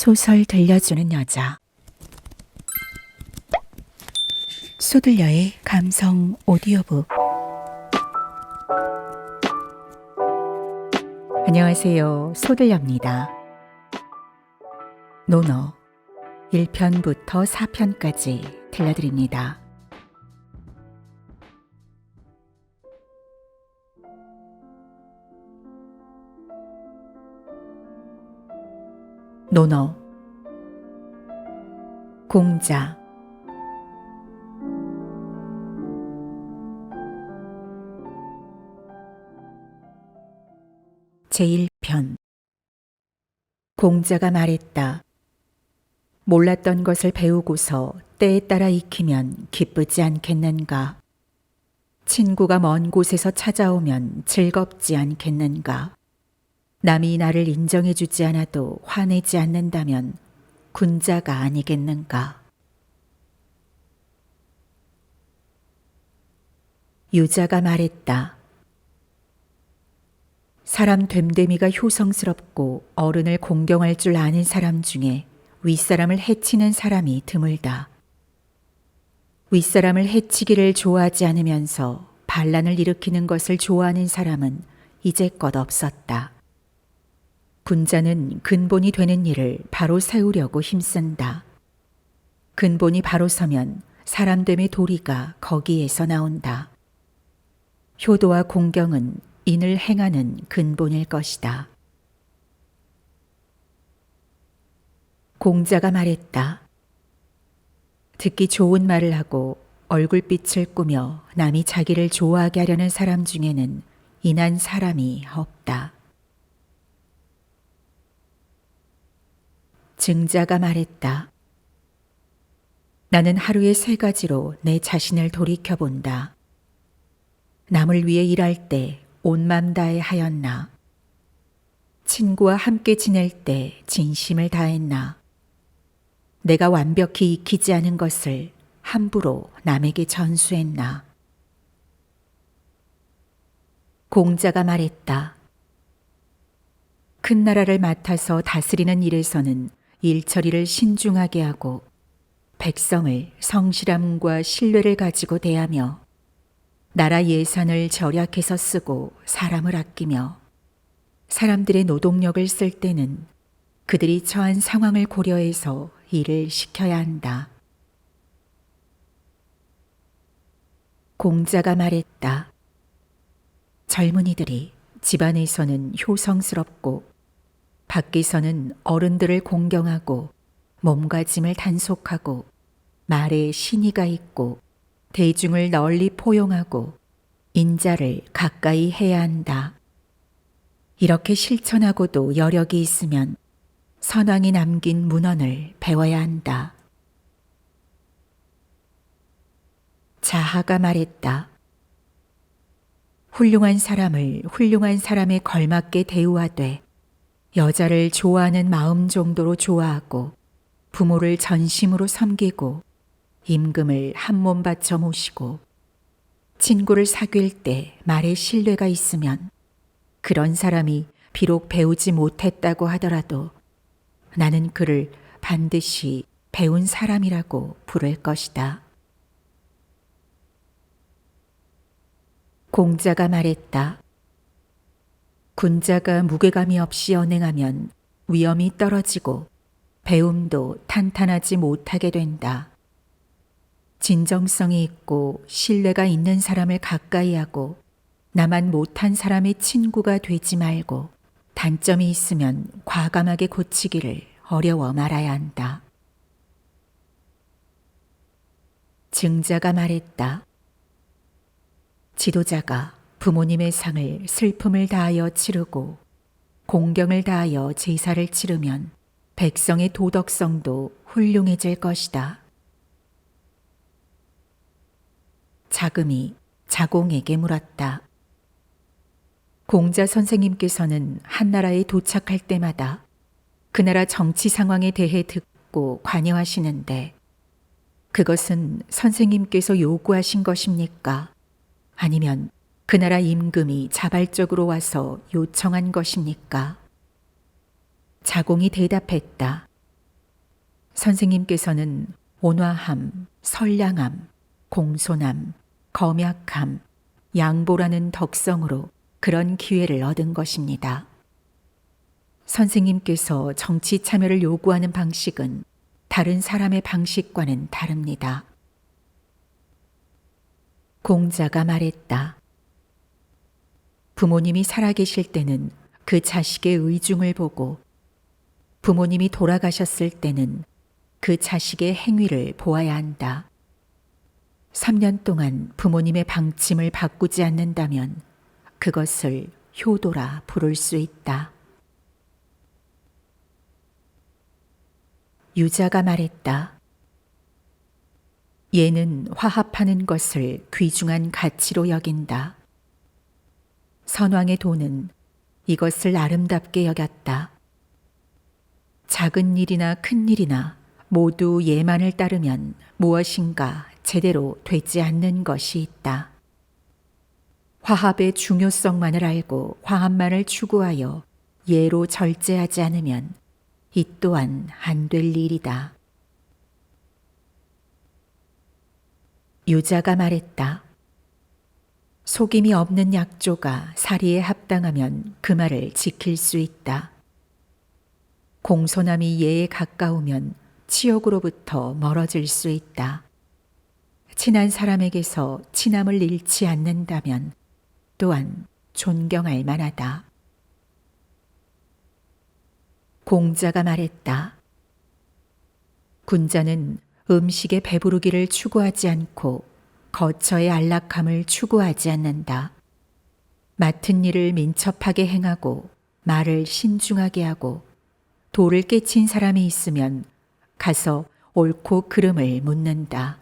소설 들려주는 여자. 소들려의 감성 오디오북. 안녕하세요. 소들려입니다. 논어 1편부터 4편까지 들려드립니다. 논어 공자. 제1편. 공자가 말했다. 몰랐던 것을 배우고서 때에 따라 익히면 기쁘지 않겠는가? 친구가 먼 곳에서 찾아오면 즐겁지 않겠는가? 남이 나를 인정해주지 않아도 화내지 않는다면 군자가 아니겠는가? 유자가 말했다. 사람 됨됨이가 효성스럽고 어른을 공경할 줄 아는 사람 중에 윗사람을 해치는 사람이 드물다. 윗사람을 해치기를 좋아하지 않으면서 반란을 일으키는 것을 좋아하는 사람은 이제껏 없었다. 군자는 근본이 되는 일을 바로 세우려고 힘쓴다. 근본이 바로 서면 사람됨의 도리가 거기에서 나온다. 효도와 공경은 인을 행하는 근본일 것이다. 공자가 말했다. 듣기 좋은 말을 하고 얼굴빛을 꾸며 남이 자기를 좋아하게 하려는 사람 중에는 인한 사람이 없다. 증자가 말했다. 나는 하루에 3가지로 내 자신을 돌이켜본다. 남을 위해 일할 때 온 맘 다해 하였나? 친구와 함께 지낼 때 진심을 다했나? 내가 완벽히 익히지 않은 것을 함부로 남에게 전수했나? 공자가 말했다. 큰 나라를 맡아서 다스리는 일에서는 일처리를 신중하게 하고 백성을 성실함과 신뢰를 가지고 대하며 나라 예산을 절약해서 쓰고 사람을 아끼며 사람들의 노동력을 쓸 때는 그들이 처한 상황을 고려해서 일을 시켜야 한다. 공자가 말했다. 젊은이들이 집안에서는 효성스럽고 밖에서는 어른들을 공경하고 몸가짐을 단속하고 말에 신의가 있고 대중을 널리 포용하고 인자를 가까이 해야 한다. 이렇게 실천하고도 여력이 있으면 선왕이 남긴 문헌을 배워야 한다. 자하가 말했다. 훌륭한 사람을 훌륭한 사람에 걸맞게 대우하되 여자를 좋아하는 마음 정도로 좋아하고 부모를 전심으로 섬기고 임금을 한 몸 바쳐 모시고 친구를 사귈 때 말에 신뢰가 있으면 그런 사람이 비록 배우지 못했다고 하더라도 나는 그를 반드시 배운 사람이라고 부를 것이다. 공자가 말했다. 군자가 무게감이 없이 언행하면 위엄이 떨어지고 배움도 탄탄하지 못하게 된다. 진정성이 있고 신뢰가 있는 사람을 가까이 하고 나만 못한 사람의 친구가 되지 말고 단점이 있으면 과감하게 고치기를 어려워 말아야 한다. 증자가 말했다. 지도자가 부모님의 상을 슬픔을 다하여 치르고 공경을 다하여 제사를 치르면 백성의 도덕성도 훌륭해질 것이다. 자금이 자공에게 물었다. 공자 선생님께서는 한 나라에 도착할 때마다 그 나라 정치 상황에 대해 듣고 관여하시는데 그것은 선생님께서 요구하신 것입니까? 아니면 그 나라 임금이 자발적으로 와서 요청한 것입니까? 자공이 대답했다. 선생님께서는 온화함, 선량함, 공손함, 검약함, 양보라는 덕성으로 그런 기회를 얻은 것입니다. 선생님께서 정치 참여를 요구하는 방식은 다른 사람의 방식과는 다릅니다. 공자가 말했다. 부모님이 살아계실 때는 그 자식의 의중을 보고 부모님이 돌아가셨을 때는 그 자식의 행위를 보아야 한다. 3년 동안 부모님의 방침을 바꾸지 않는다면 그것을 효도라 부를 수 있다. 유자가 말했다. 얘는 화합하는 것을 귀중한 가치로 여긴다. 선왕의 도는 이것을 아름답게 여겼다. 작은 일이나 큰 일이나 모두 얘만을 따르면 무엇인가 제대로 되지 않는 것이 있다. 화합의 중요성만을 알고 화합만을 추구하여 예로 절제하지 않으면 이 또한 안 될 일이다. 유자가 말했다. 속임이 없는 약조가 사리에 합당하면 그 말을 지킬 수 있다. 공손함이 예에 가까우면 치욕으로부터 멀어질 수 있다. 친한 사람에게서 친함을 잃지 않는다면 또한 존경할 만하다. 공자가 말했다. 군자는 음식에 배부르기를 추구하지 않고 거처의 안락함을 추구하지 않는다. 맡은 일을 민첩하게 행하고 말을 신중하게 하고 도를 깨친 사람이 있으면 가서 옳고 그름을 묻는다.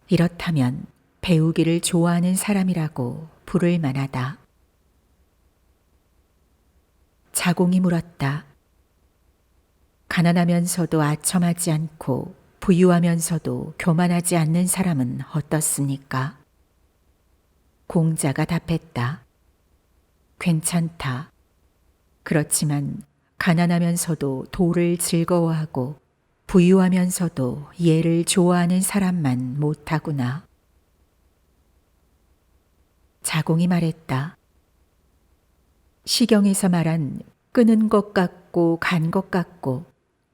이렇다면 배우기를 좋아하는 사람이라고 부를 만하다. 자공이 물었다. 가난하면서도 아첨하지 않고 부유하면서도 교만하지 않는 사람은 어떻습니까? 공자가 답했다. 괜찮다. 그렇지만 가난하면서도 도를 즐거워하고 부유하면서도 예를 좋아하는 사람만 못하구나. 자공이 말했다. 시경에서 말한 끄는 것 같고 간 것 같고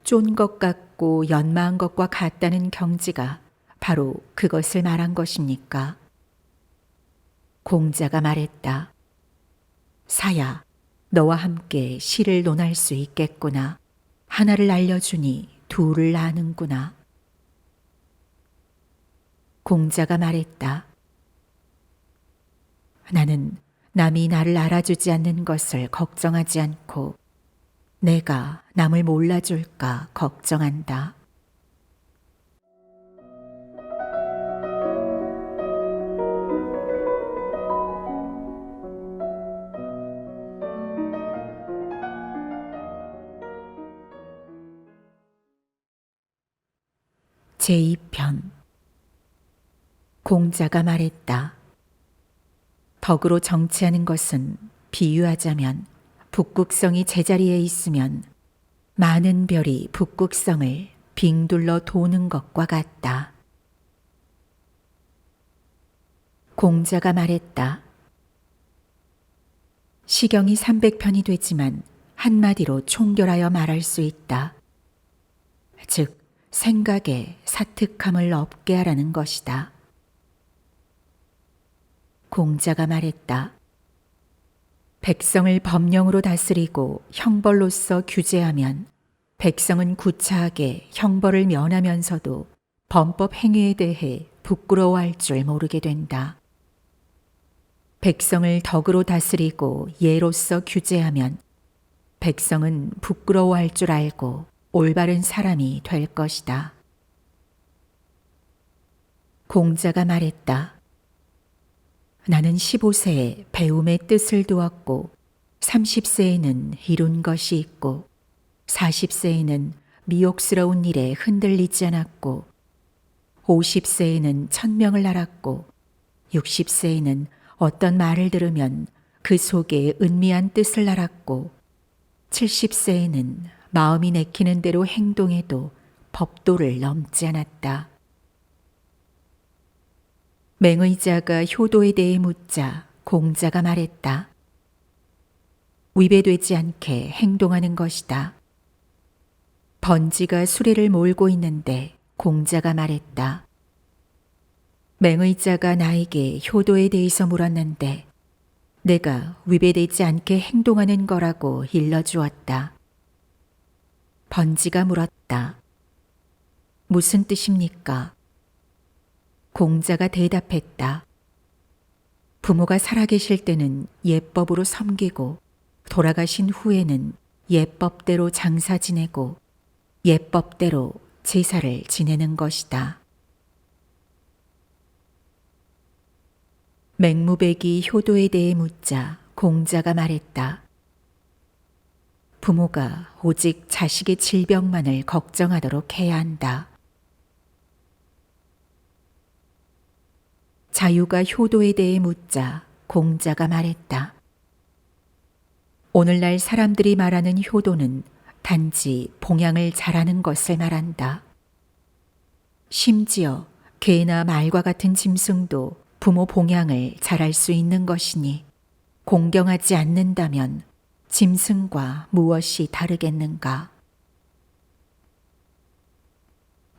쫀 것 같고 연마한 것과 같다는 경지가 바로 그것을 말한 것입니까? 공자가 말했다. 사야, 너와 함께 시를 논할 수 있겠구나. 하나를 알려주니 둘을 아는구나. 공자가 말했다. 나는 남이 나를 알아주지 않는 것을 걱정하지 않고 내가 남을 몰라줄까 걱정한다. 제2편. 공자가 말했다. 덕으로 정치하는 것은 비유하자면 북극성이 제자리에 있으면 많은 별이 북극성을 빙둘러 도는 것과 같다. 공자가 말했다. 시경이 300편이 되지만 한마디로 총결하여 말할 수 있다. 즉 생각에 사특함을 없게 하라는 것이다. 공자가 말했다. 백성을 법령으로 다스리고 형벌로서 규제하면 백성은 구차하게 형벌을 면하면서도 범법 행위에 대해 부끄러워할 줄 모르게 된다. 백성을 덕으로 다스리고 예로서 규제하면 백성은 부끄러워할 줄 알고 올바른 사람이 될 것이다. 공자가 말했다. 나는 15세에 배움의 뜻을 두었고 30세에는 이룬 것이 있고 40세에는 미혹스러운 일에 흔들리지 않았고 50세에는 천명을 알았고 60세에는 어떤 말을 들으면 그 속에 은미한 뜻을 알았고 70세에는 마음이 내키는 대로 행동해도 법도를 넘지 않았다. 맹의자가 효도에 대해 묻자 공자가 말했다. 위배되지 않게 행동하는 것이다. 번지가 수레를 몰고 있는데 공자가 말했다. 맹의자가 나에게 효도에 대해서 물었는데 내가 위배되지 않게 행동하는 거라고 일러주었다. 번지가 물었다. 무슨 뜻입니까? 공자가 대답했다. 부모가 살아계실 때는 예법으로 섬기고 돌아가신 후에는 예법대로 장사 지내고 예법대로 제사를 지내는 것이다. 맹무백이 효도에 대해 묻자 공자가 말했다. 부모가 오직 자식의 질병만을 걱정하도록 해야 한다. 자유가 효도에 대해 묻자 공자가 말했다. 오늘날 사람들이 말하는 효도는 단지 봉양을 잘하는 것을 말한다. 심지어 개나 말과 같은 짐승도 부모 봉양을 잘할 수 있는 것이니 공경하지 않는다면 짐승과 무엇이 다르겠는가?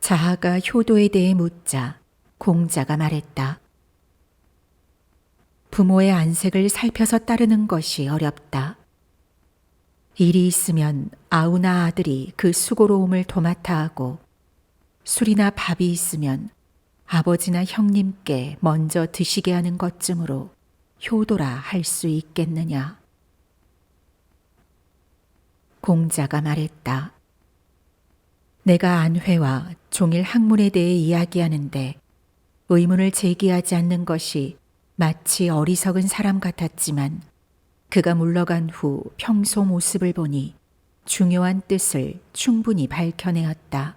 자하가 효도에 대해 묻자 공자가 말했다. 부모의 안색을 살펴서 따르는 것이 어렵다. 일이 있으면 아우나 아들이 그 수고로움을 도맡아 하고 술이나 밥이 있으면 아버지나 형님께 먼저 드시게 하는 것쯤으로 효도라 할 수 있겠느냐. 공자가 말했다. 내가 안회와 종일 학문에 대해 이야기하는데 의문을 제기하지 않는 것이 마치 어리석은 사람 같았지만 그가 물러간 후 평소 모습을 보니 중요한 뜻을 충분히 밝혀내었다.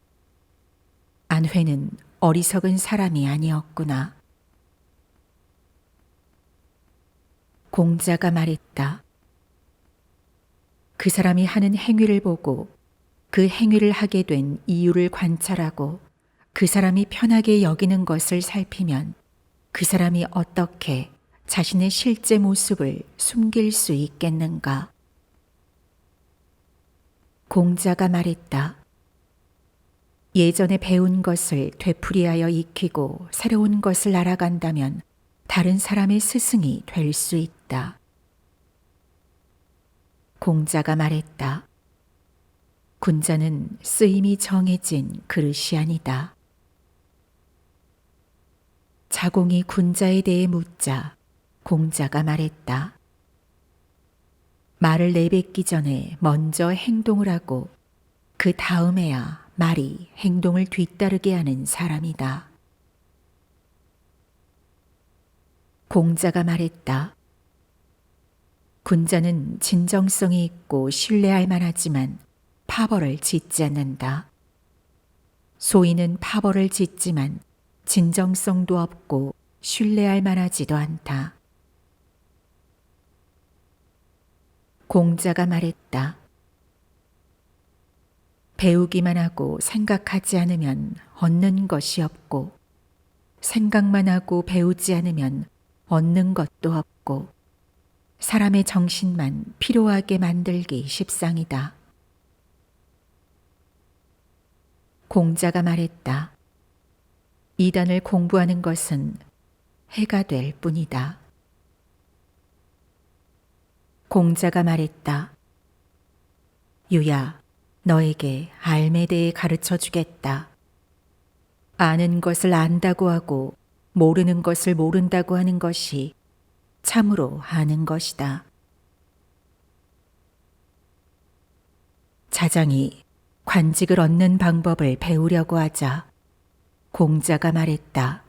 안회는 어리석은 사람이 아니었구나. 공자가 말했다. 그 사람이 하는 행위를 보고 그 행위를 하게 된 이유를 관찰하고 그 사람이 편하게 여기는 것을 살피면 그 사람이 어떻게 자신의 실제 모습을 숨길 수 있겠는가? 공자가 말했다. 예전에 배운 것을 되풀이하여 익히고 새로운 것을 알아간다면 다른 사람의 스승이 될 수 있다. 공자가 말했다. 군자는 쓰임이 정해진 그릇이 아니다. 자공이 군자에 대해 묻자 공자가 말했다. 말을 내뱉기 전에 먼저 행동을 하고 그 다음에야 말이 행동을 뒤따르게 하는 사람이다. 공자가 말했다. 군자는 진정성이 있고 신뢰할 만하지만 파벌을 짓지 않는다. 소인은 파벌을 짓지만 진정성도 없고 신뢰할 만하지도 않다. 공자가 말했다. 배우기만 하고 생각하지 않으면 얻는 것이 없고 생각만 하고 배우지 않으면 얻는 것도 없고 사람의 정신만 피로하게 만들기 십상이다. 공자가 말했다. 이단을 공부하는 것은 해가 될 뿐이다. 공자가 말했다. 유야, 너에게 알에 대해 가르쳐 주겠다. 아는 것을 안다고 하고 모르는 것을 모른다고 하는 것이 참으로 아는 것이다. 자장이 관직을 얻는 방법을 배우려고 하자 공자가 말했다.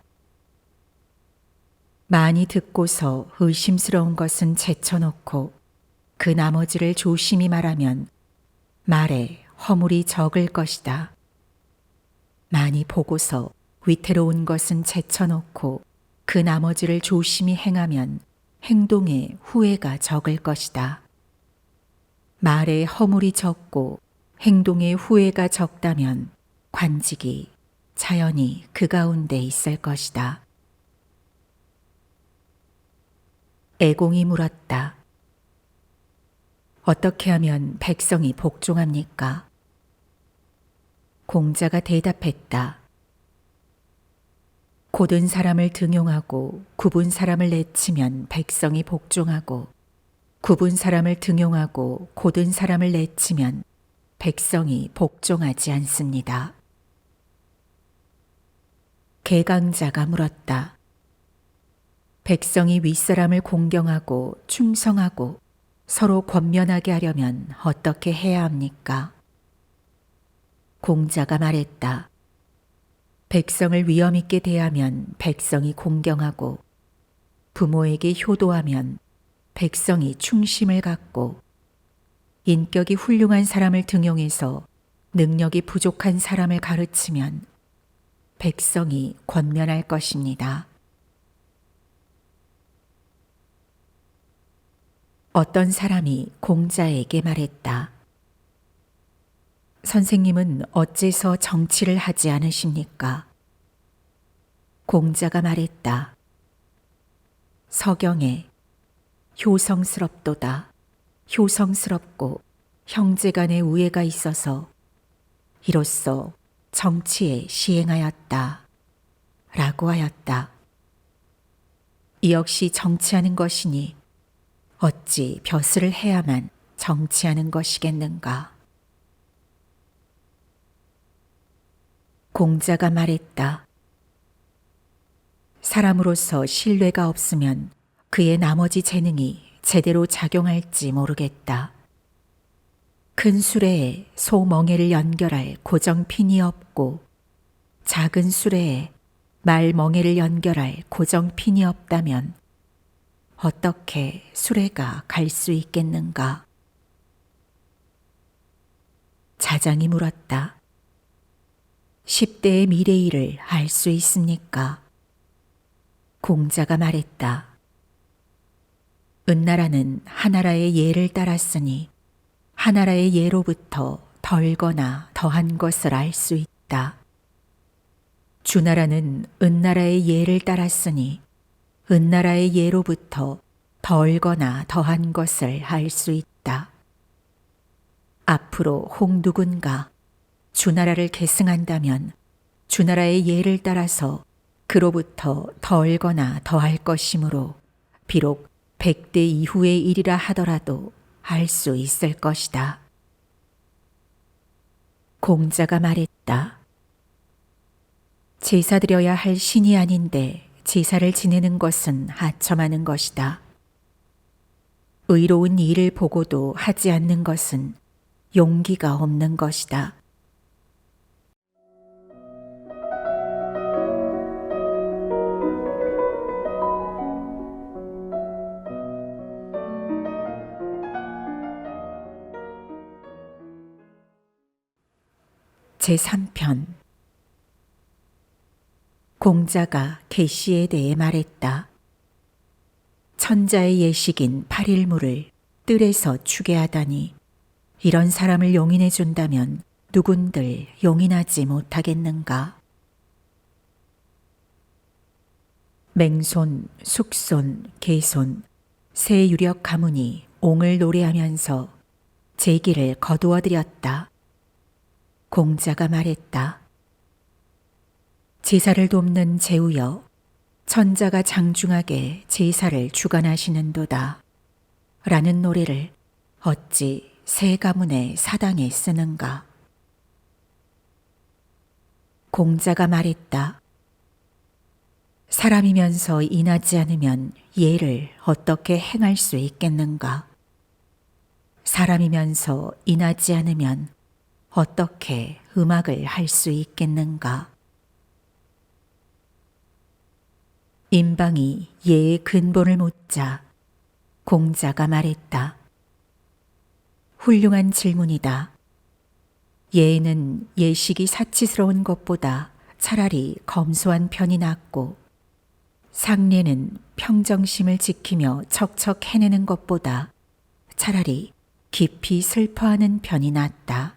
많이 듣고서 의심스러운 것은 제쳐놓고 그 나머지를 조심히 말하면 말에 허물이 적을 것이다. 많이 보고서 위태로운 것은 제쳐놓고 그 나머지를 조심히 행하면 행동에 후회가 적을 것이다. 말에 허물이 적고 행동에 후회가 적다면 관직이 자연히 그 가운데 있을 것이다. 애공이 물었다. 어떻게 하면 백성이 복종합니까? 공자가 대답했다. 고든 사람을 등용하고 굽은 사람을 내치면 백성이 복종하고, 굽은 사람을 등용하고 고든 사람을 내치면 백성이 복종하지 않습니다. 개강자가 물었다. 백성이 윗사람을 공경하고 충성하고 서로 권면하게 하려면 어떻게 해야 합니까? 공자가 말했다. 백성을 위엄 있게 대하면 백성이 공경하고, 부모에게 효도하면 백성이 충심을 갖고, 인격이 훌륭한 사람을 등용해서 능력이 부족한 사람을 가르치면 백성이 권면할 것입니다. 어떤 사람이 공자에게 말했다. 선생님은 어째서 정치를 하지 않으십니까? 공자가 말했다. 서경에 효성스럽도다. 효성스럽고 형제간의 우애가 있어서 이로써 정치에 시행하였다. 라고 하였다. 이 역시 정치하는 것이니 어찌 벼슬을 해야만 정치하는 것이겠는가? 공자가 말했다. 사람으로서 신뢰가 없으면 그의 나머지 재능이 제대로 작용할지 모르겠다. 큰 수레에 소 멍에를 연결할 고정핀이 없고, 작은 수레에 말 멍에를 연결할 고정핀이 없다면 어떻게 수레가 갈 수 있겠는가? 자장이 물었다. 10대의 미래일을 알 수 있습니까? 공자가 말했다. 은나라는 하나라의 예를 따랐으니 하나라의 예로부터 덜거나 더한 것을 알 수 있다. 주나라는 은나라의 예를 따랐으니 은나라의 예로부터 덜거나 더한 것을 알 수 있다. 앞으로 홍두군가 주나라를 계승한다면 주나라의 예를 따라서 그로부터 덜거나 더할 것이므로 비록 100대 이후의 일이라 하더라도 알 수 있을 것이다. 공자가 말했다. 제사 드려야 할 신이 아닌데 제사를 지내는 것은 하첨하는 것이다. 의로운 일을 보고도 하지 않는 것은 용기가 없는 것이다. 제3편. 공자가 계시에 대해 말했다. 천자의 예식인 8일무를 뜰에서 추게 하다니 이런 사람을 용인해 준다면 누군들 용인하지 못하겠는가? 맹손, 숙손, 개손, 세 유력 가문이 옹을 노래하면서 제기를 거두어 드렸다. 공자가 말했다. 제사를 돕는 제후여, 천자가 장중하게 제사를 주관하시는도다. 라는 노래를 어찌 세 가문의 사당에 쓰는가? 공자가 말했다. 사람이면서 인하지 않으면 예를 어떻게 행할 수 있겠는가? 사람이면서 인하지 않으면 어떻게 음악을 할 수 있겠는가? 임방이 예의 근본을 묻자 공자가 말했다. 훌륭한 질문이다. 예에는 예식이 사치스러운 것보다 차라리 검소한 편이 낫고, 상례는 평정심을 지키며 척척 해내는 것보다 차라리 깊이 슬퍼하는 편이 낫다.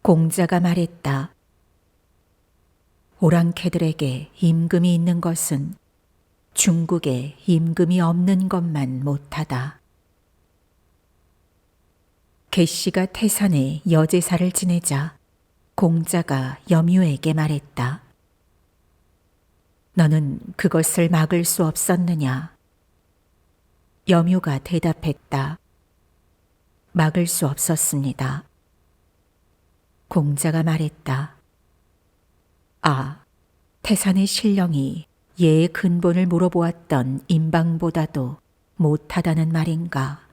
공자가 말했다. 오랑캐들에게 임금이 있는 것은 중국에 임금이 없는 것만 못하다. 계씨가 태산에 여제사를 지내자 공자가 염유에게 말했다. 너는 그것을 막을 수 없었느냐? 염유가 대답했다. 막을 수 없었습니다. 공자가 말했다. 아, 태산의 신령이 예의 근본을 물어보았던 임방보다도 못하다는 말인가?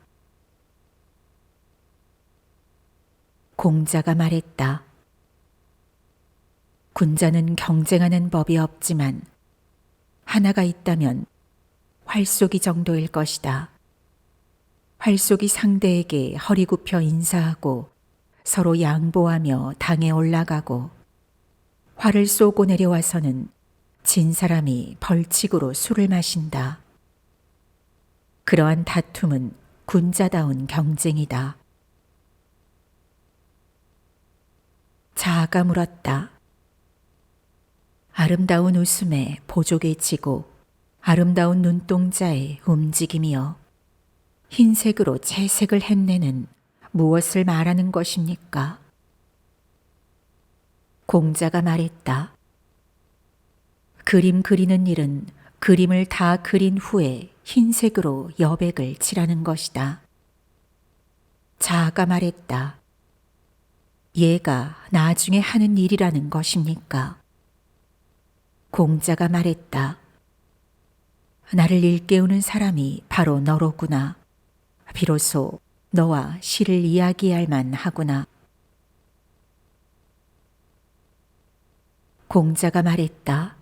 공자가 말했다. 군자는 경쟁하는 법이 없지만 하나가 있다면 활쏘기 정도일 것이다. 활쏘기 상대에게 허리 굽혀 인사하고 서로 양보하며 당에 올라가고 활을 쏘고 내려와서는 진 사람이 벌칙으로 술을 마신다. 그러한 다툼은 군자다운 경쟁이다. 자아가 물었다. 아름다운 웃음에 보조개 지고 아름다운 눈동자의 움직임이여 흰색으로 채색을 했네는 무엇을 말하는 것입니까? 공자가 말했다. 그림 그리는 일은 그림을 다 그린 후에 흰색으로 여백을 칠하는 것이다. 자아가 말했다. 얘가 나중에 하는 일이라는 것입니까? 공자가 말했다. 나를 일깨우는 사람이 바로 너로구나. 비로소 너와 시를 이야기할 만하구나. 공자가 말했다.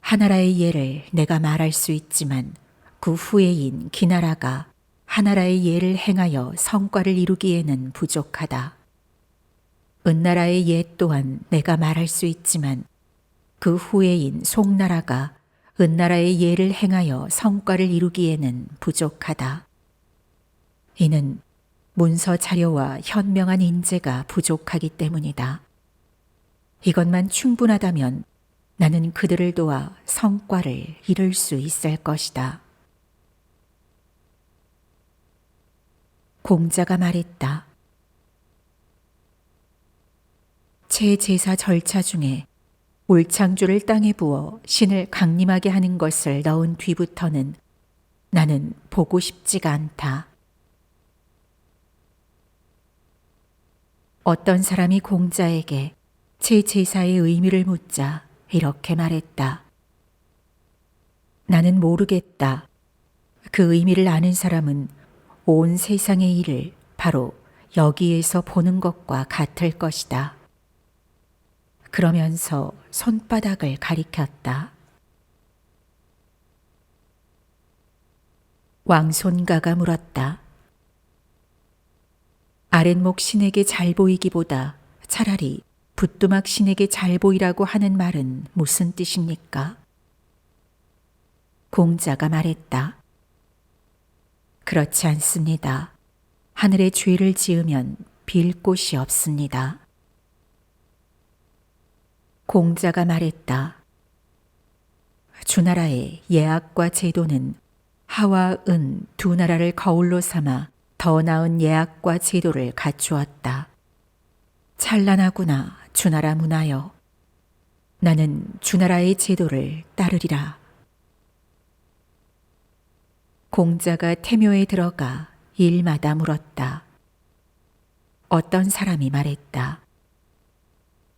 하나라의 예를 내가 말할 수 있지만 그 후예인 기나라가 하나라의 예를 행하여 성과를 이루기에는 부족하다. 은나라의 예 또한 내가 말할 수 있지만 그 후예인 송나라가 은나라의 예를 행하여 성과를 이루기에는 부족하다. 이는 문서 자료와 현명한 인재가 부족하기 때문이다. 이것만 충분하다면 나는 그들을 도와 성과를 이룰 수 있을 것이다. 공자가 말했다. 제제사 절차 중에 울창주를 땅에 부어 신을 강림하게 하는 것을 넣은 뒤부터는 나는 보고 싶지가 않다. 어떤 사람이 공자에게 제제사의 의미를 묻자 이렇게 말했다. 나는 모르겠다. 그 의미를 아는 사람은 온 세상의 일을 바로 여기에서 보는 것과 같을 것이다. 그러면서 손바닥을 가리켰다. 왕손가가 물었다. 아랫목 신에게 잘 보이기보다 차라리 붓두막 신에게 잘 보이라고 하는 말은 무슨 뜻입니까? 공자가 말했다. 그렇지 않습니다. 하늘에 죄를 지으면 빌 곳이 없습니다. 공자가 말했다. 주나라의 예악과 제도는 하와 은 두 나라를 거울로 삼아 더 나은 예악과 제도를 갖추었다. 찬란하구나 주나라 문화여. 나는 주나라의 제도를 따르리라. 공자가 태묘에 들어가 일마다 물었다. 어떤 사람이 말했다.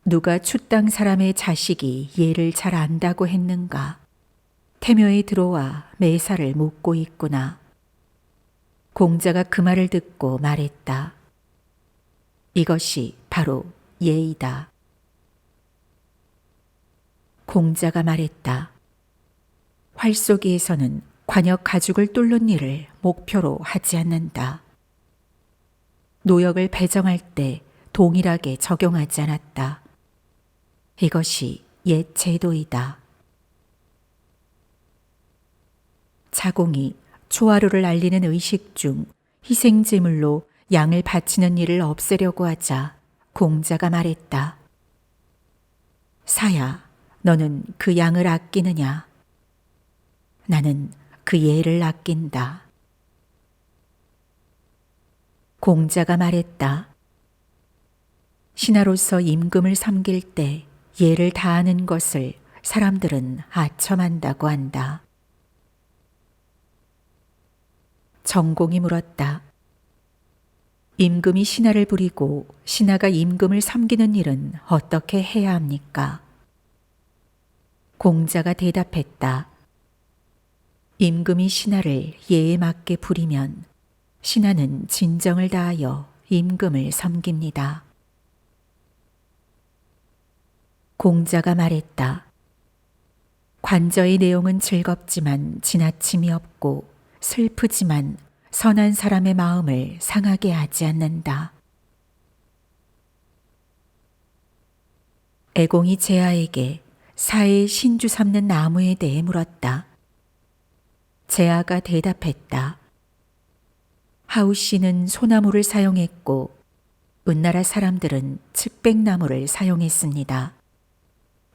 누가 추땅 사람의 자식이 예를 잘 안다고 했는가? 태묘에 들어와 매사를 묻고 있구나. 공자가 그 말을 듣고 말했다. 이것이 바로 예이다. 공자가 말했다. 활쏘기에서는 관역 가죽을 뚫는 일을 목표로 하지 않는다. 노역을 배정할 때 동일하게 적용하지 않았다. 이것이 옛 제도이다. 자공이 초하루를 알리는 의식 중 희생제물로 양을 바치는 일을 없애려고 하자 공자가 말했다. 사야, 너는 그 양을 아끼느냐? 나는 그 예를 아낀다. 공자가 말했다. 신하로서 임금을 섬길 때 예를 다하는 것을 사람들은 아첨한다고 한다. 정공이 물었다. 임금이 신하를 부리고 신하가 임금을 섬기는 일은 어떻게 해야 합니까? 공자가 대답했다. 임금이 신하를 예에 맞게 부리면 신하는 진정을 다하여 임금을 섬깁니다. 공자가 말했다. 관저의 내용은 즐겁지만 지나침이 없고 슬프지만 선한 사람의 마음을 상하게 하지 않는다. 애공이 제아에게 사해의 신주 삼는 나무에 대해 물었다. 제아가 대답했다. 하우씨는 소나무를 사용했고 은나라 사람들은 측백나무를 사용했습니다.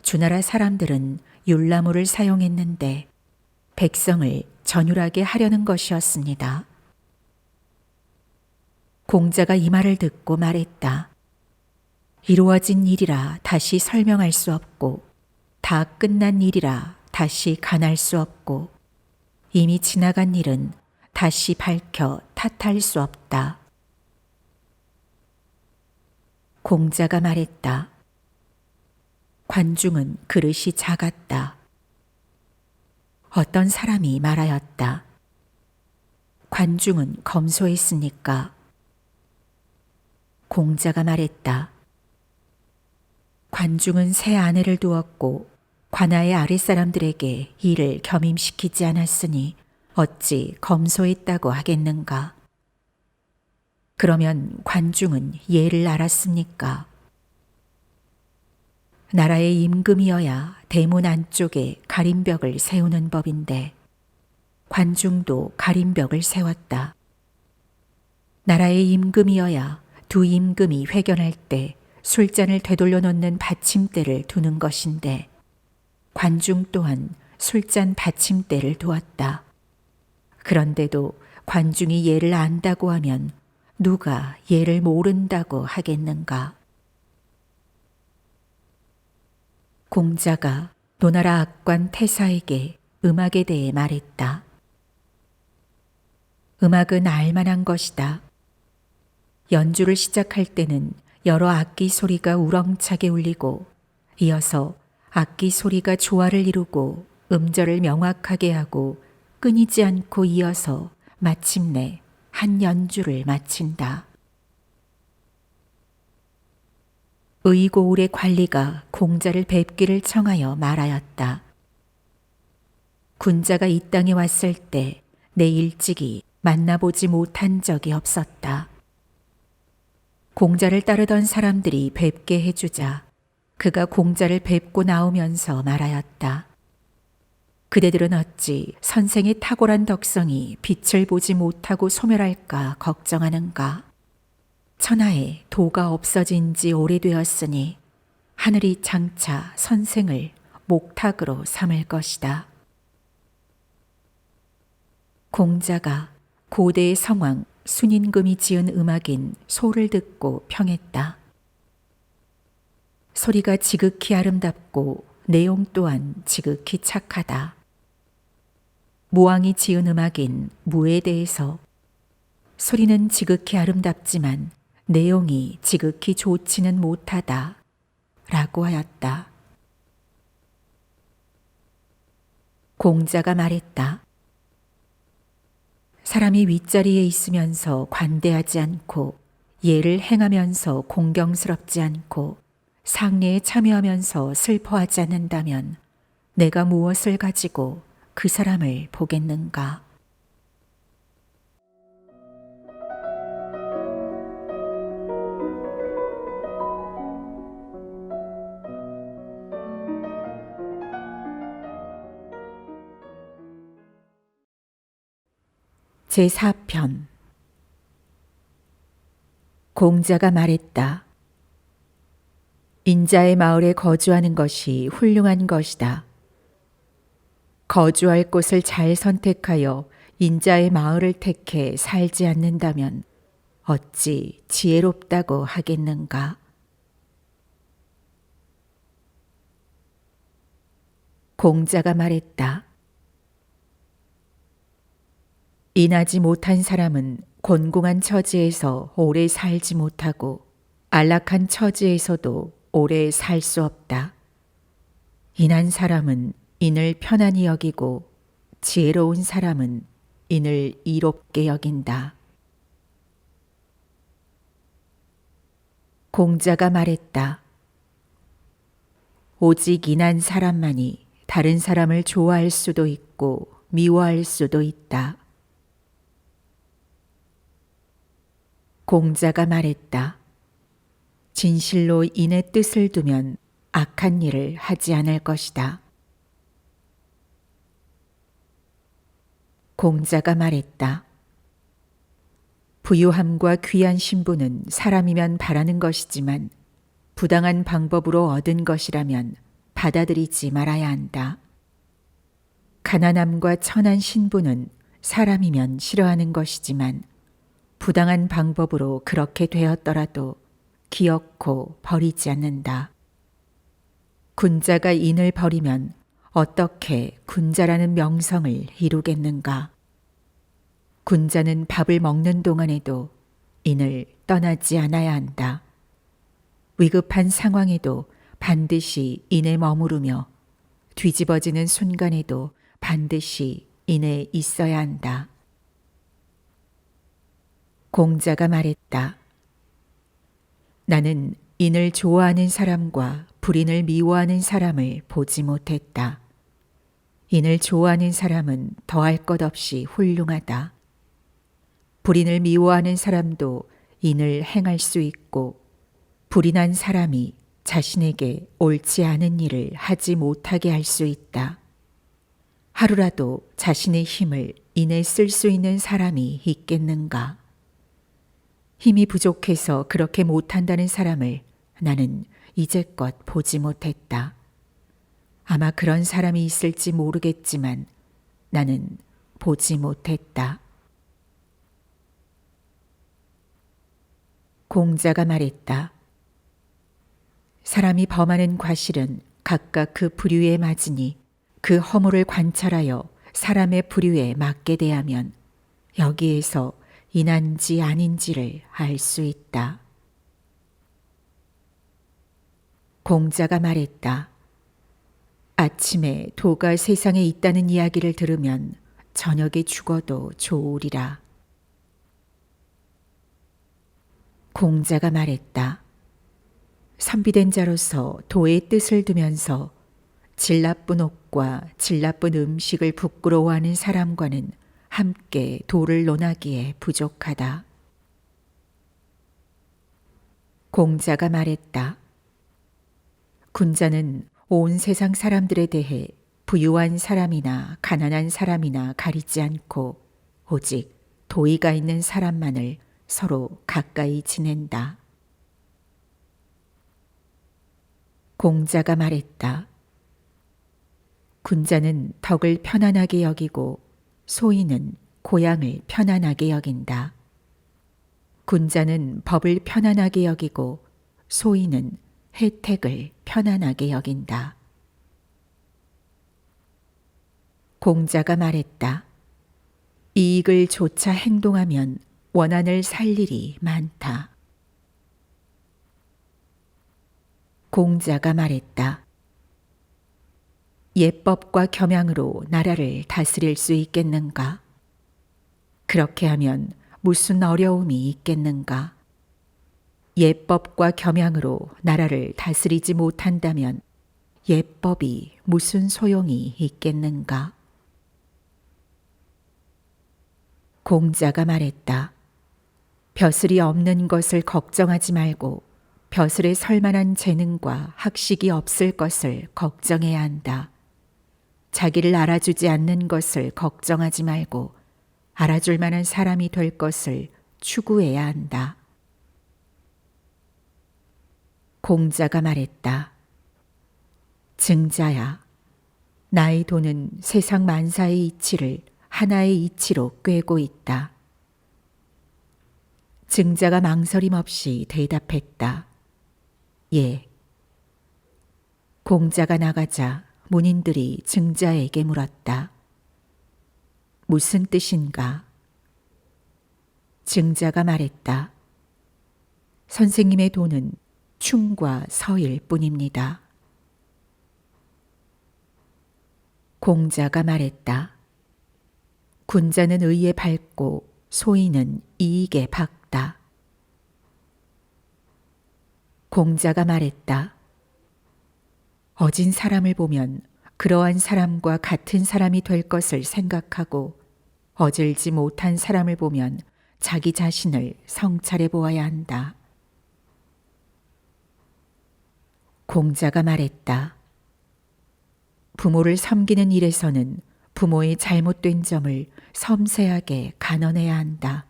주나라 사람들은 율나무를 사용했는데 백성을 전율하게 하려는 것이었습니다. 공자가 이 말을 듣고 말했다. 이루어진 일이라 다시 설명할 수 없고 다 끝난 일이라 다시 간할 수 없고 이미 지나간 일은 다시 밝혀 탓할 수 없다. 공자가 말했다. 관중은 그릇이 작았다. 어떤 사람이 말하였다. 관중은 검소했으니까. 공자가 말했다. 관중은 새 아내를 두었고 관아의 아랫사람들에게 이를 겸임시키지 않았으니 어찌 검소했다고 하겠는가? 그러면 관중은 예를 알았습니까? 나라의 임금이어야 대문 안쪽에 가림벽을 세우는 법인데 관중도 가림벽을 세웠다. 나라의 임금이어야 두 임금이 회견할 때 술잔을 되돌려 놓는 받침대를 두는 것인데 관중 또한 술잔 받침대를 두었다. 그런데도 관중이 예를 안다고 하면 누가 예를 모른다고 하겠는가? 공자가 노나라 악관 태사에게 음악에 대해 말했다. 음악은 알만한 것이다. 연주를 시작할 때는 여러 악기 소리가 우렁차게 울리고 이어서 악기 소리가 조화를 이루고 음절을 명확하게 하고 끊이지 않고 이어서 마침내 한 연주를 마친다. 의고울의 관리가 공자를 뵙기를 청하여 말하였다. 군자가 이 땅에 왔을 때 내 일찍이 만나보지 못한 적이 없었다. 공자를 따르던 사람들이 뵙게 해주자 그가 공자를 뵙고 나오면서 말하였다. 그대들은 어찌 선생의 탁월한 덕성이 빛을 보지 못하고 소멸할까 걱정하는가? 천하에 도가 없어진 지 오래되었으니 하늘이 장차 선생을 목탁으로 삼을 것이다. 공자가 고대의 성왕 순임금이 지은 음악인 소를 듣고 평했다. 소리가 지극히 아름답고 내용 또한 지극히 착하다. 무왕이 지은 음악인 무에 대해서 소리는 지극히 아름답지만 내용이 지극히 좋지는 못하다 라고 하였다. 공자가 말했다. 사람이 윗자리에 있으면서 관대하지 않고 예를 행하면서 공경스럽지 않고 상례에 참여하면서 슬퍼하지 않는다면 내가 무엇을 가지고 그 사람을 보겠는가? 제4편 공자가 말했다. 인자의 마을에 거주하는 것이 훌륭한 것이다. 거주할 곳을 잘 선택하여 인자의 마을을 택해 살지 않는다면 어찌 지혜롭다고 하겠는가? 공자가 말했다. 인하지 못한 사람은 곤궁한 처지에서 오래 살지 못하고 안락한 처지에서도 오래 살 수 없다. 인한 사람은 인을 편안히 여기고 지혜로운 사람은 인을 이롭게 여긴다. 공자가 말했다. 오직 인한 사람만이 다른 사람을 좋아할 수도 있고 미워할 수도 있다. 공자가 말했다. 진실로 인의 뜻을 두면 악한 일을 하지 않을 것이다. 공자가 말했다. 부유함과 귀한 신분은 사람이면 바라는 것이지만 부당한 방법으로 얻은 것이라면 받아들이지 말아야 한다. 가난함과 천한 신분은 사람이면 싫어하는 것이지만 부당한 방법으로 그렇게 되었더라도 기어코 버리지 않는다. 군자가 인을 버리면 어떻게 군자라는 명성을 이루겠는가? 군자는 밥을 먹는 동안에도 인을 떠나지 않아야 한다. 위급한 상황에도 반드시 인에 머무르며 뒤집어지는 순간에도 반드시 인에 있어야 한다. 공자가 말했다. 나는 인을 좋아하는 사람과 불인을 미워하는 사람을 보지 못했다. 인을 좋아하는 사람은 더할 것 없이 훌륭하다. 불인을 미워하는 사람도 인을 행할 수 있고 불인한 사람이 자신에게 옳지 않은 일을 하지 못하게 할 수 있다. 하루라도 자신의 힘을 인에 쓸 수 있는 사람이 있겠는가? 힘이 부족해서 그렇게 못한다는 사람을 나는 이제껏 보지 못했다. 아마 그런 사람이 있을지 모르겠지만 나는 보지 못했다. 공자가 말했다. 사람이 범하는 과실은 각각 그 부류에 맞으니 그 허물을 관찰하여 사람의 부류에 맞게 대하면 여기에서 인한지 아닌지를 알 수 있다. 공자가 말했다. 아침에 도가 세상에 있다는 이야기를 들으면 저녁에 죽어도 좋으리라. 공자가 말했다. 선비된 자로서 도의 뜻을 두면서 질 나쁜 옷과 질 나쁜 음식을 부끄러워하는 사람과는 함께 도를 논하기에 부족하다. 공자가 말했다. 군자는 온 세상 사람들에 대해 부유한 사람이나 가난한 사람이나 가리지 않고 오직 도의가 있는 사람만을 서로 가까이 지낸다. 공자가 말했다. 군자는 덕을 편안하게 여기고 소인은 고향을 편안하게 여긴다. 군자는 법을 편안하게 여기고 소인은 혜택을 편안하게 여긴다. 공자가 말했다. 이익을 조차 행동하면 원한을 살 일이 많다. 공자가 말했다. 예법과 겸양으로 나라를 다스릴 수 있겠는가? 그렇게 하면 무슨 어려움이 있겠는가? 예법과 겸양으로 나라를 다스리지 못한다면 예법이 무슨 소용이 있겠는가? 공자가 말했다. 벼슬이 없는 것을 걱정하지 말고 벼슬에 설 만한 재능과 학식이 없을 것을 걱정해야 한다. 자기를 알아주지 않는 것을 걱정하지 말고 알아줄 만한 사람이 될 것을 추구해야 한다. 공자가 말했다. 증자야, 나의 돈은 세상 만사의 이치를 하나의 이치로 꿰고 있다. 증자가 망설임 없이 대답했다. 예. 공자가 나가자 문인들이 증자에게 물었다. 무슨 뜻인가? 증자가 말했다. 선생님의 돈은 충과 서일 뿐입니다. 공자가 말했다. 군자는 의에 밝고 소인은 이익에 박다. 공자가 말했다. 어진 사람을 보면 그러한 사람과 같은 사람이 될 것을 생각하고 어질지 못한 사람을 보면 자기 자신을 성찰해 보아야 한다. 공자가 말했다. 부모를 섬기는 일에서는 부모의 잘못된 점을 섬세하게 간언해야 한다.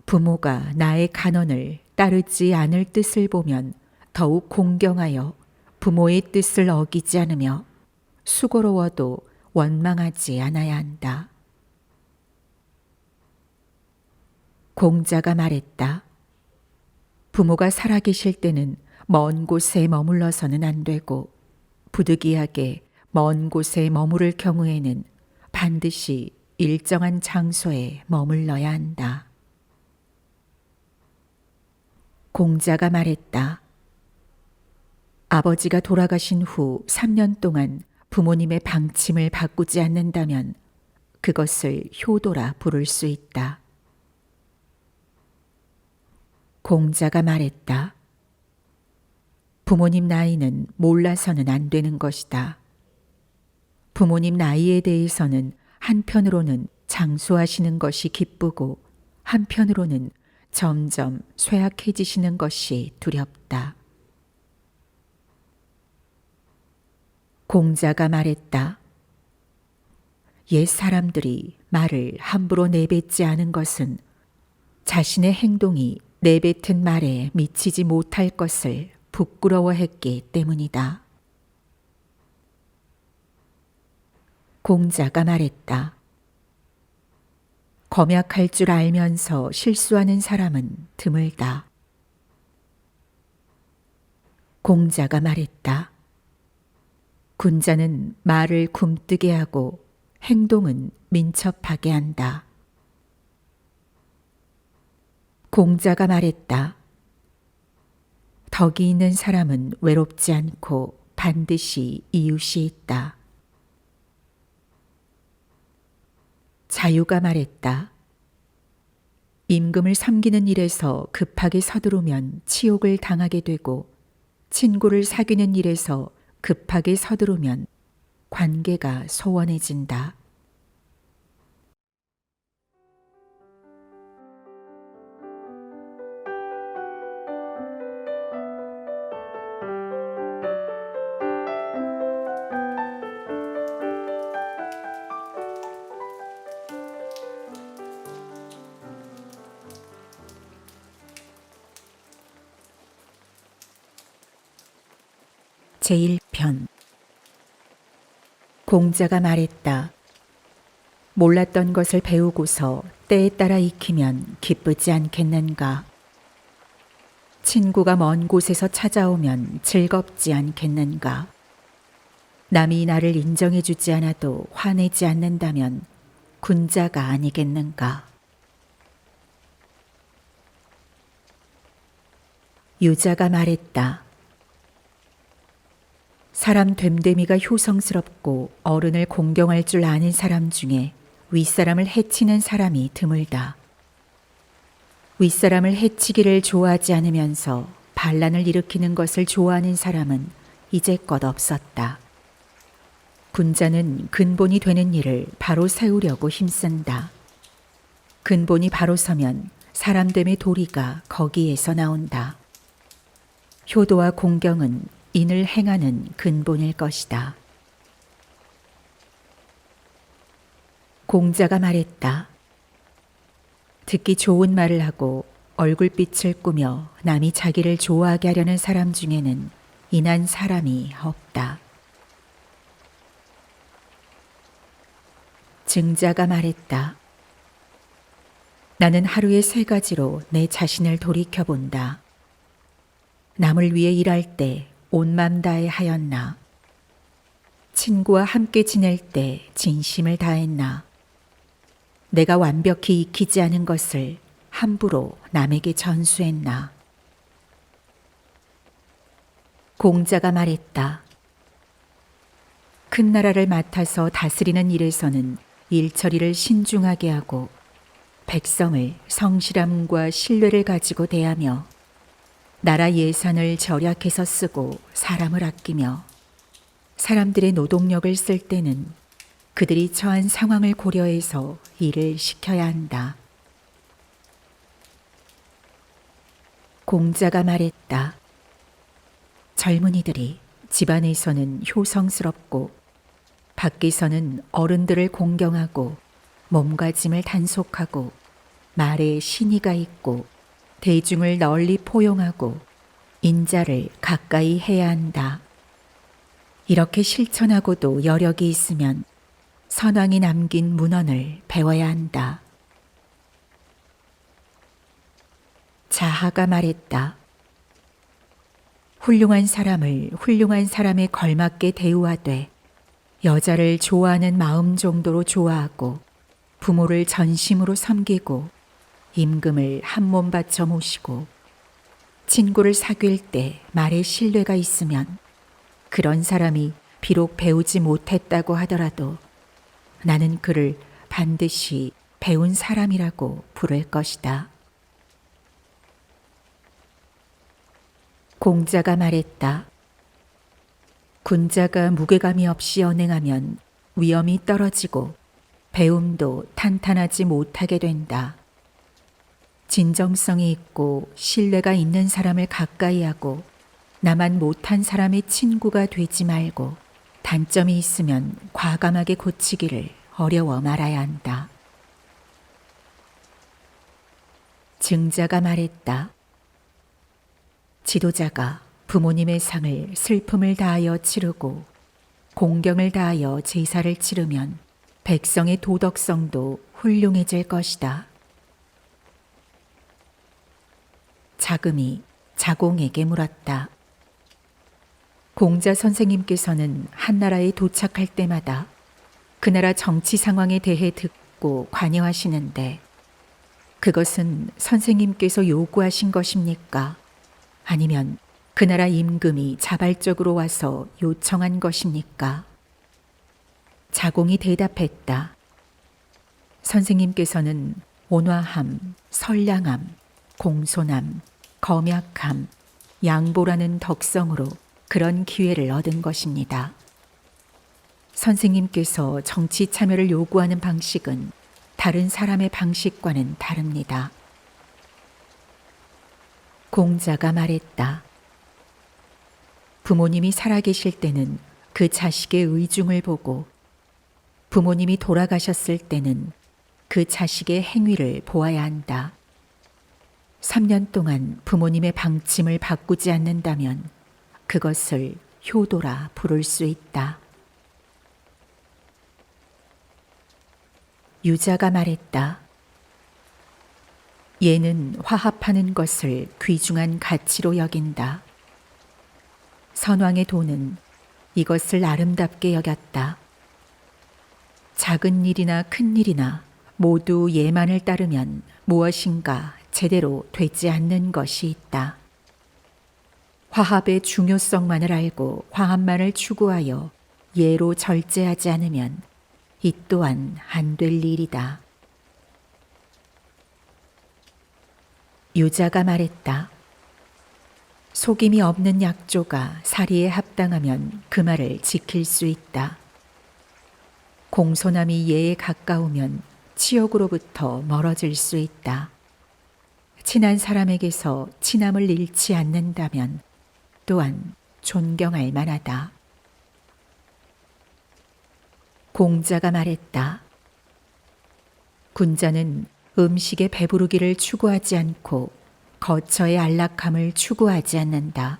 부모가 나의 간언을 따르지 않을 뜻을 보면 더욱 공경하여 부모의 뜻을 어기지 않으며 수고로워도 원망하지 않아야 한다. 공자가 말했다. 부모가 살아계실 때는 먼 곳에 머물러서는 안 되고 부득이하게 먼 곳에 머무를 경우에는 반드시 일정한 장소에 머물러야 한다. 공자가 말했다. 아버지가 돌아가신 후 3년 동안 부모님의 방침을 바꾸지 않는다면 그것을 효도라 부를 수 있다. 공자가 말했다. 부모님 나이는 몰라서는 안 되는 것이다. 부모님 나이에 대해서는 한편으로는 장수하시는 것이 기쁘고 한편으로는 점점 쇠약해지시는 것이 두렵다. 공자가 말했다. 옛 사람들이 말을 함부로 내뱉지 않은 것은 자신의 행동이 내뱉은 말에 미치지 못할 것을 부끄러워했기 때문이다. 공자가 말했다. 검약할 줄 알면서 실수하는 사람은 드물다. 공자가 말했다. 군자는 말을 굼뜨게 하고 행동은 민첩하게 한다. 공자가 말했다. 덕이 있는 사람은 외롭지 않고 반드시 이웃이 있다. 자유가 말했다. 임금을 섬기는 일에서 급하게 서두르면 치욕을 당하게 되고 친구를 사귀는 일에서 급하게 서두르면 관계가 소원해진다. 제1편. 공자가 말했다. 몰랐던 것을 배우고서 때에 따라 익히면 기쁘지 않겠는가? 친구가 먼 곳에서 찾아오면 즐겁지 않겠는가? 남이 나를 인정해 주지 않아도 화내지 않는다면 군자가 아니겠는가? 유자가 말했다. 사람 됨됨이가 효성스럽고 어른을 공경할 줄 아는 사람 중에 윗사람을 해치는 사람이 드물다. 윗사람을 해치기를 좋아하지 않으면서 반란을 일으키는 것을 좋아하는 사람은 이제껏 없었다. 군자는 근본이 되는 일을 바로 세우려고 힘쓴다. 근본이 바로 서면 사람됨의 도리가 거기에서 나온다. 효도와 공경은 인을 행하는 근본일 것이다. 공자가 말했다. 듣기 좋은 말을 하고 얼굴빛을 꾸며 남이 자기를 좋아하게 하려는 사람 중에는 인한 사람이 없다. 증자가 말했다. 나는 하루에 3가지로 내 자신을 돌이켜본다. 남을 위해 일할 때 온 맘 다해 하였나? 친구와 함께 지낼 때 진심을 다했나? 내가 완벽히 익히지 않은 것을 함부로 남에게 전수했나? 공자가 말했다. 큰 나라를 맡아서 다스리는 일에서는 일처리를 신중하게 하고 백성을 성실함과 신뢰를 가지고 대하며 나라 예산을 절약해서 쓰고 사람을 아끼며 사람들의 노동력을 쓸 때는 그들이 처한 상황을 고려해서 일을 시켜야 한다. 공자가 말했다. 젊은이들이 집안에서는 효성스럽고 밖에서는 어른들을 공경하고 몸가짐을 단속하고 말에 신의가 있고 대중을 널리 포용하고 인자를 가까이 해야 한다. 이렇게 실천하고도 여력이 있으면 선왕이 남긴 문헌을 배워야 한다. 자하가 말했다. 훌륭한 사람을 훌륭한 사람에 걸맞게 대우하되 여자를 좋아하는 마음 정도로 좋아하고 부모를 전심으로 섬기고 임금을 한 몸 바쳐 모시고 친구를 사귈 때 말에 신뢰가 있으면 그런 사람이 비록 배우지 못했다고 하더라도 나는 그를 반드시 배운 사람이라고 부를 것이다. 공자가 말했다. 군자가 무게감이 없이 언행하면 위엄이 떨어지고 배움도 탄탄하지 못하게 된다. 진정성이 있고 신뢰가 있는 사람을 가까이 하고 나만 못한 사람의 친구가 되지 말고 단점이 있으면 과감하게 고치기를 어려워 말아야 한다. 증자가 말했다. 지도자가 부모님의 상을 슬픔을 다하여 치르고 공경을 다하여 제사를 치르면 백성의 도덕성도 훌륭해질 것이다. 자금이 자공에게 물었다. 공자 선생님께서는 한나라에 도착할 때마다 그 나라 정치 상황에 대해 듣고 관여하시는데 그것은 선생님께서 요구하신 것입니까? 아니면 그 나라 임금이 자발적으로 와서 요청한 것입니까? 자공이 대답했다. 선생님께서는 온화함, 선량함, 공손함, 검약함, 양보라는 덕성으로 그런 기회를 얻은 것입니다. 선생님께서 정치 참여를 요구하는 방식은 다른 사람의 방식과는 다릅니다. 공자가 말했다. 부모님이 살아계실 때는 그 자식의 의중을 보고 부모님이 돌아가셨을 때는 그 자식의 행위를 보아야 한다. 3년 동안 부모님의 방침을 바꾸지 않는다면 그것을 효도라 부를 수 있다. 유자가 말했다. 얘는 화합하는 것을 귀중한 가치로 여긴다. 선왕의 도는 이것을 아름답게 여겼다. 작은 일이나 큰 일이나 모두 예만을 따르면 무엇인가 제대로 되지 않는 것이 있다. 화합의 중요성만을 알고 화합만을 추구하여 예로 절제하지 않으면 이 또한 안 될 일이다. 유자가 말했다. 속임이 없는 약조가 사리에 합당하면 그 말을 지킬 수 있다. 공손함이 예에 가까우면 치욕으로부터 멀어질 수 있다. 친한 사람에게서 친함을 잃지 않는다면 또한 존경할 만하다. 공자가 말했다. 군자는 음식에 배부르기를 추구하지 않고 거처의 안락함을 추구하지 않는다.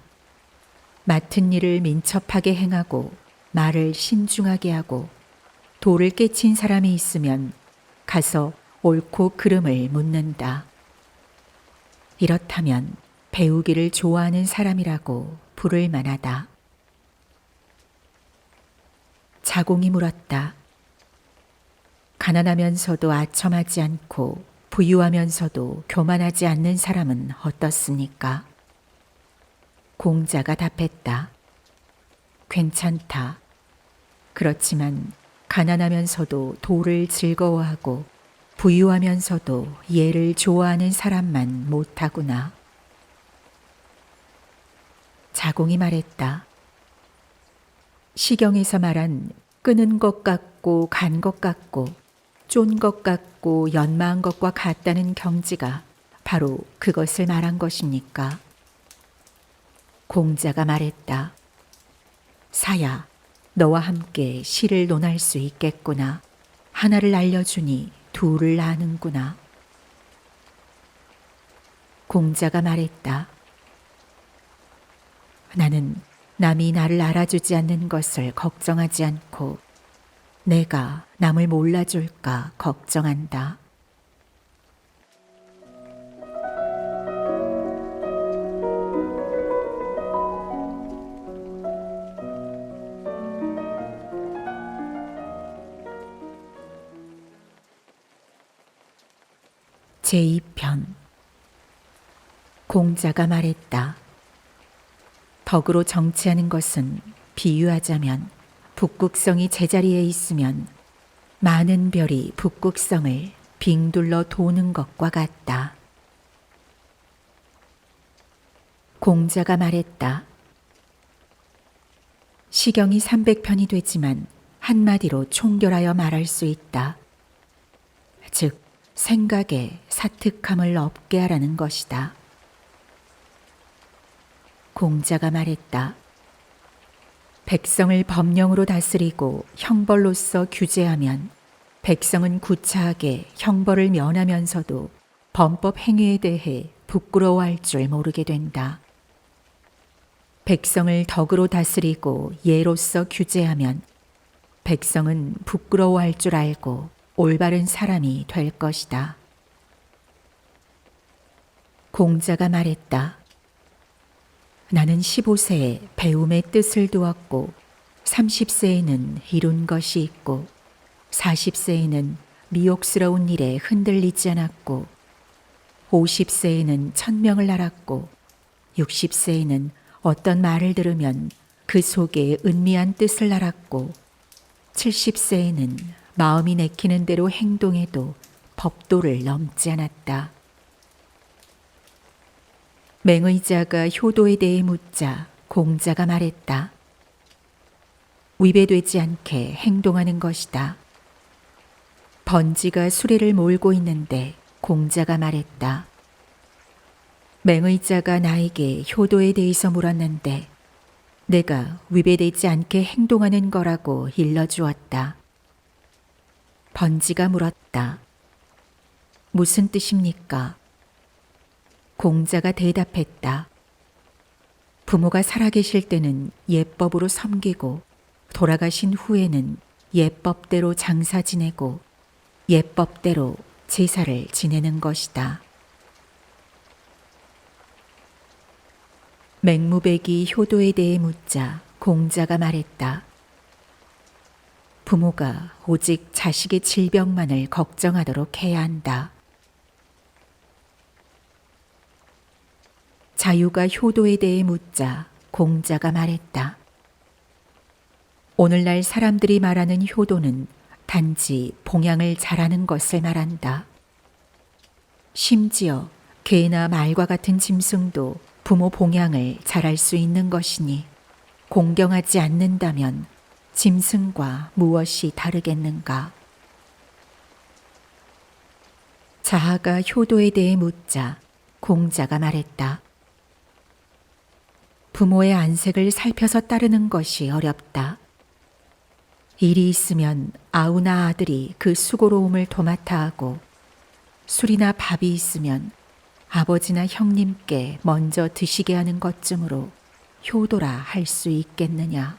맡은 일을 민첩하게 행하고 말을 신중하게 하고 돌을 깨친 사람이 있으면 가서 옳고 그름을 묻는다. 이렇다면 배우기를 좋아하는 사람이라고 부를 만하다. 자공이 물었다. 가난하면서도 아첨하지 않고 부유하면서도 교만하지 않는 사람은 어떻습니까? 공자가 답했다. 괜찮다. 그렇지만 가난하면서도 도를 즐거워하고 부유하면서도 예를 좋아하는 사람만 못하구나. 자공이 말했다. 시경에서 말한 끄는 것 같고 간 것 같고 쫀 것 같고 연마한 것과 같다는 경지가 바로 그것을 말한 것입니까? 공자가 말했다. 사야, 너와 함께 시를 논할 수 있겠구나. 하나를 알려주니 둘을 아는구나. 공자가 말했다. 나는 남이 나를 알아주지 않는 것을 걱정하지 않고 내가 남을 몰라줄까 걱정한다. 제2편. 공자가 말했다. 덕으로 정치하는 것은 비유하자면 북극성이 제자리에 있으면 많은 별이 북극성을 빙둘러 도는 것과 같다. 공자가 말했다. 시경이 300편이 되지만 한마디로 총결하여 말할 수 있다. 즉 생각에 사특함을 없게 하라는 것이다. 공자가 말했다. 백성을 법령으로 다스리고 형벌로서 규제하면 백성은 구차하게 형벌을 면하면서도 범법 행위에 대해 부끄러워할 줄 모르게 된다. 백성을 덕으로 다스리고 예로서 규제하면 백성은 부끄러워할 줄 알고 올바른 사람이 될 것이다. 공자가 말했다. 나는 15세에 배움의 뜻을 두었고 30세에는 이룬 것이 있고 40세에는 미혹스러운 일에 흔들리지 않았고 50세에는 천명을 알았고 60세에는 어떤 말을 들으면 그 속에 은미한 뜻을 알았고 70세에는 마음이 내키는 대로 행동해도 법도를 넘지 않았다. 맹의자가 효도에 대해 묻자 공자가 말했다. 위배되지 않게 행동하는 것이다. 번지가 수레를 몰고 있는데 공자가 말했다. 맹의자가 나에게 효도에 대해서 물었는데 내가 위배되지 않게 행동하는 거라고 일러주었다. 번지가 물었다. 무슨 뜻입니까? 공자가 대답했다. 부모가 살아계실 때는 예법으로 섬기고 돌아가신 후에는 예법대로 장사 지내고 예법대로 제사를 지내는 것이다. 맹무백이 효도에 대해 묻자 공자가 말했다. 부모가 오직 자식의 질병만을 걱정하도록 해야 한다. 자유가 효도에 대해 묻자 공자가 말했다. 오늘날 사람들이 말하는 효도는 단지 봉양을 잘하는 것을 말한다. 심지어 개나 말과 같은 짐승도 부모 봉양을 잘할 수 있는 것이니 공경하지 않는다면 짐승과 무엇이 다르겠는가? 자아가 효도에 대해 묻자 공자가 말했다. 부모의 안색을 살펴서 따르는 것이 어렵다. 일이 있으면 아우나 아들이 그 수고로움을 도맡아 하고 술이나 밥이 있으면 아버지나 형님께 먼저 드시게 하는 것쯤으로 효도라 할 수 있겠느냐.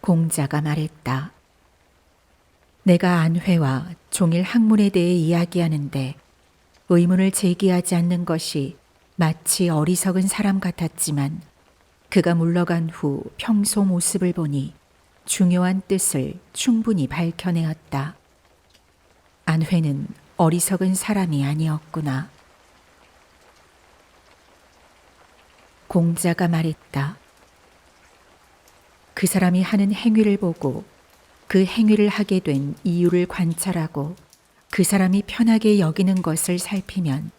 공자가 말했다. 내가 안회와 종일 학문에 대해 이야기하는데 의문을 제기하지 않는 것이 마치 어리석은 사람 같았지만 그가 물러간 후 평소 모습을 보니 중요한 뜻을 충분히 밝혀내었다. 안회는 어리석은 사람이 아니었구나. 공자가 말했다. 그 사람이 하는 행위를 보고 그 행위를 하게 된 이유를 관찰하고 그 사람이 편하게 여기는 것을 살피면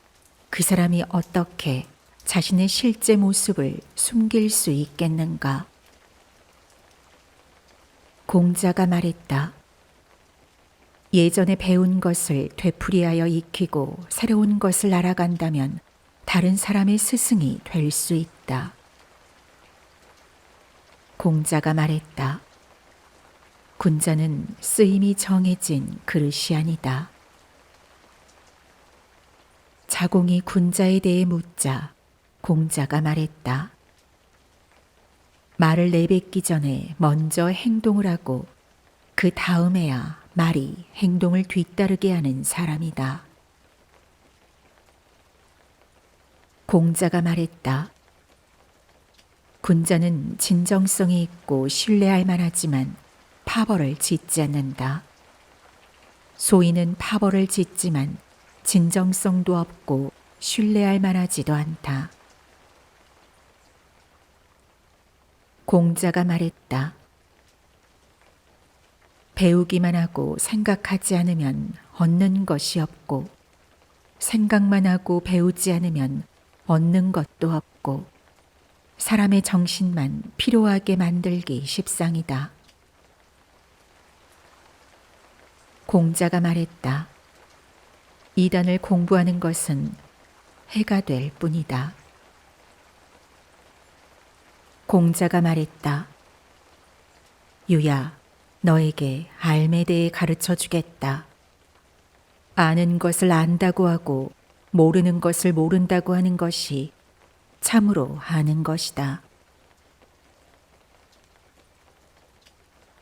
그 사람이 어떻게 자신의 실제 모습을 숨길 수 있겠는가? 공자가 말했다. 예전에 배운 것을 되풀이하여 익히고 새로운 것을 알아간다면 다른 사람의 스승이 될 수 있다. 공자가 말했다. 군자는 쓰임이 정해진 그릇이 아니다. 자공이 군자에 대해 묻자 공자가 말했다. 말을 내뱉기 전에 먼저 행동을 하고 그 다음에야 말이 행동을 뒤따르게 하는 사람이다. 공자가 말했다. 군자는 진정성이 있고 신뢰할 만하지만 파벌을 짓지 않는다. 소인은 파벌을 짓지만 진정성도 없고 신뢰할 만하지도 않다. 공자가 말했다. 배우기만 하고 생각하지 않으면 얻는 것이 없고 생각만 하고 배우지 않으면 얻는 것도 없고 사람의 정신만 피로하게 만들기 십상이다. 공자가 말했다. 이단을 공부하는 것은 해가 될 뿐이다. 공자가 말했다. 유야, 너에게 알에 대해 가르쳐 주겠다. 아는 것을 안다고 하고 모르는 것을 모른다고 하는 것이 참으로 아는 것이다.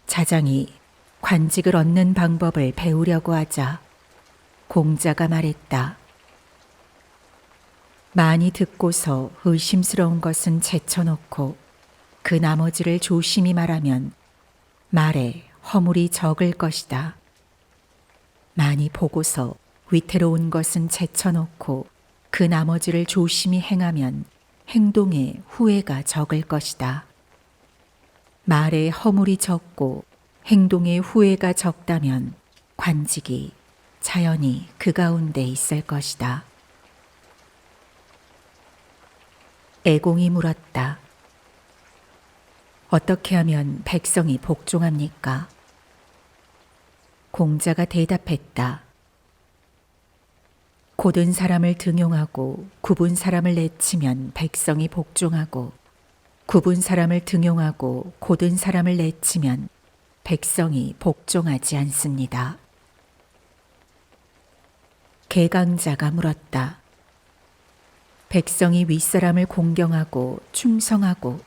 자장이 관직을 얻는 방법을 배우려고 하자 공자가 말했다. 많이 듣고서 의심스러운 것은 제쳐놓고 그 나머지를 조심히 말하면 말에 허물이 적을 것이다. 많이 보고서 위태로운 것은 제쳐놓고 그 나머지를 조심히 행하면 행동에 후회가 적을 것이다. 말에 허물이 적고 행동에 후회가 적다면 관직이 자연히 그 가운데 있을 것이다. 애공이 물었다. 어떻게 하면 백성이 복종합니까? 공자가 대답했다. 고든 사람을 등용하고 굽은 사람을 내치면 백성이 복종하고 굽은 사람을 등용하고 고든 사람을 내치면 백성이 복종하지 않습니다. 개강자가 물었다. 백성이 윗사람을 공경하고 충성하고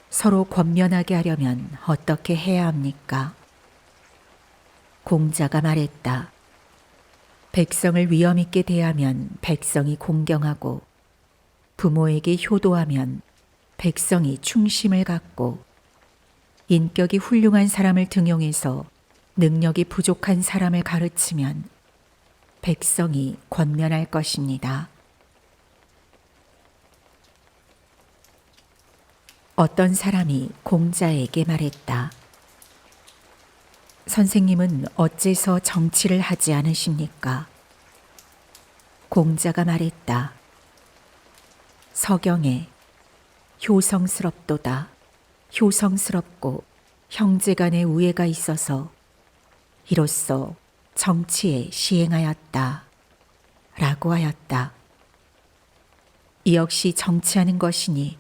서로 권면하게 하려면 어떻게 해야 합니까? 공자가 말했다. 백성을 위엄 있게 대하면 백성이 공경하고 부모에게 효도하면 백성이 충심을 갖고 인격이 훌륭한 사람을 등용해서 능력이 부족한 사람을 가르치면 백성이 권면할 것입니다. 어떤 사람이 공자에게 말했다. 선생님은 어째서 정치를 하지 않으십니까? 공자가 말했다. 서경에 효성스럽도다. 효성스럽고 형제간의 우애가 있어서 이로써 정치에 시행하였다. 라고 하였다. 이 역시 정치하는 것이니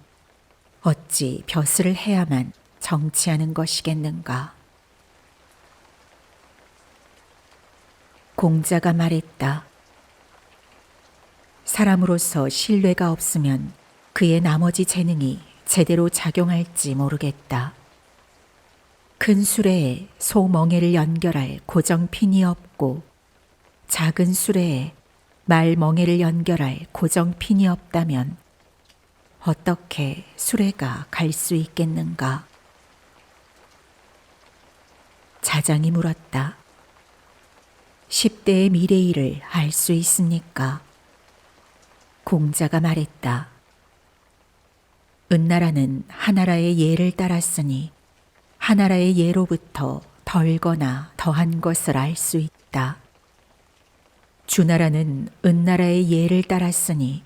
어찌 벼슬을 해야만 정치하는 것이겠는가? 공자가 말했다. 사람으로서 신뢰가 없으면 그의 나머지 재능이 제대로 작용할지 모르겠다. 큰 수레에 소멍에를 연결할 고정 핀이 없고 작은 수레에 말 멍에를 연결할 고정 핀이 없다면 어떻게 수레가 갈 수 있겠는가? 자장이 물었다. 10대의 미래일을 알 수 있습니까? 공자가 말했다. 은나라는 하나라의 예를 따랐으니 하나라의 예로부터 덜거나 더한 것을 알 수 있다. 주나라는 은나라의 예를 따랐으니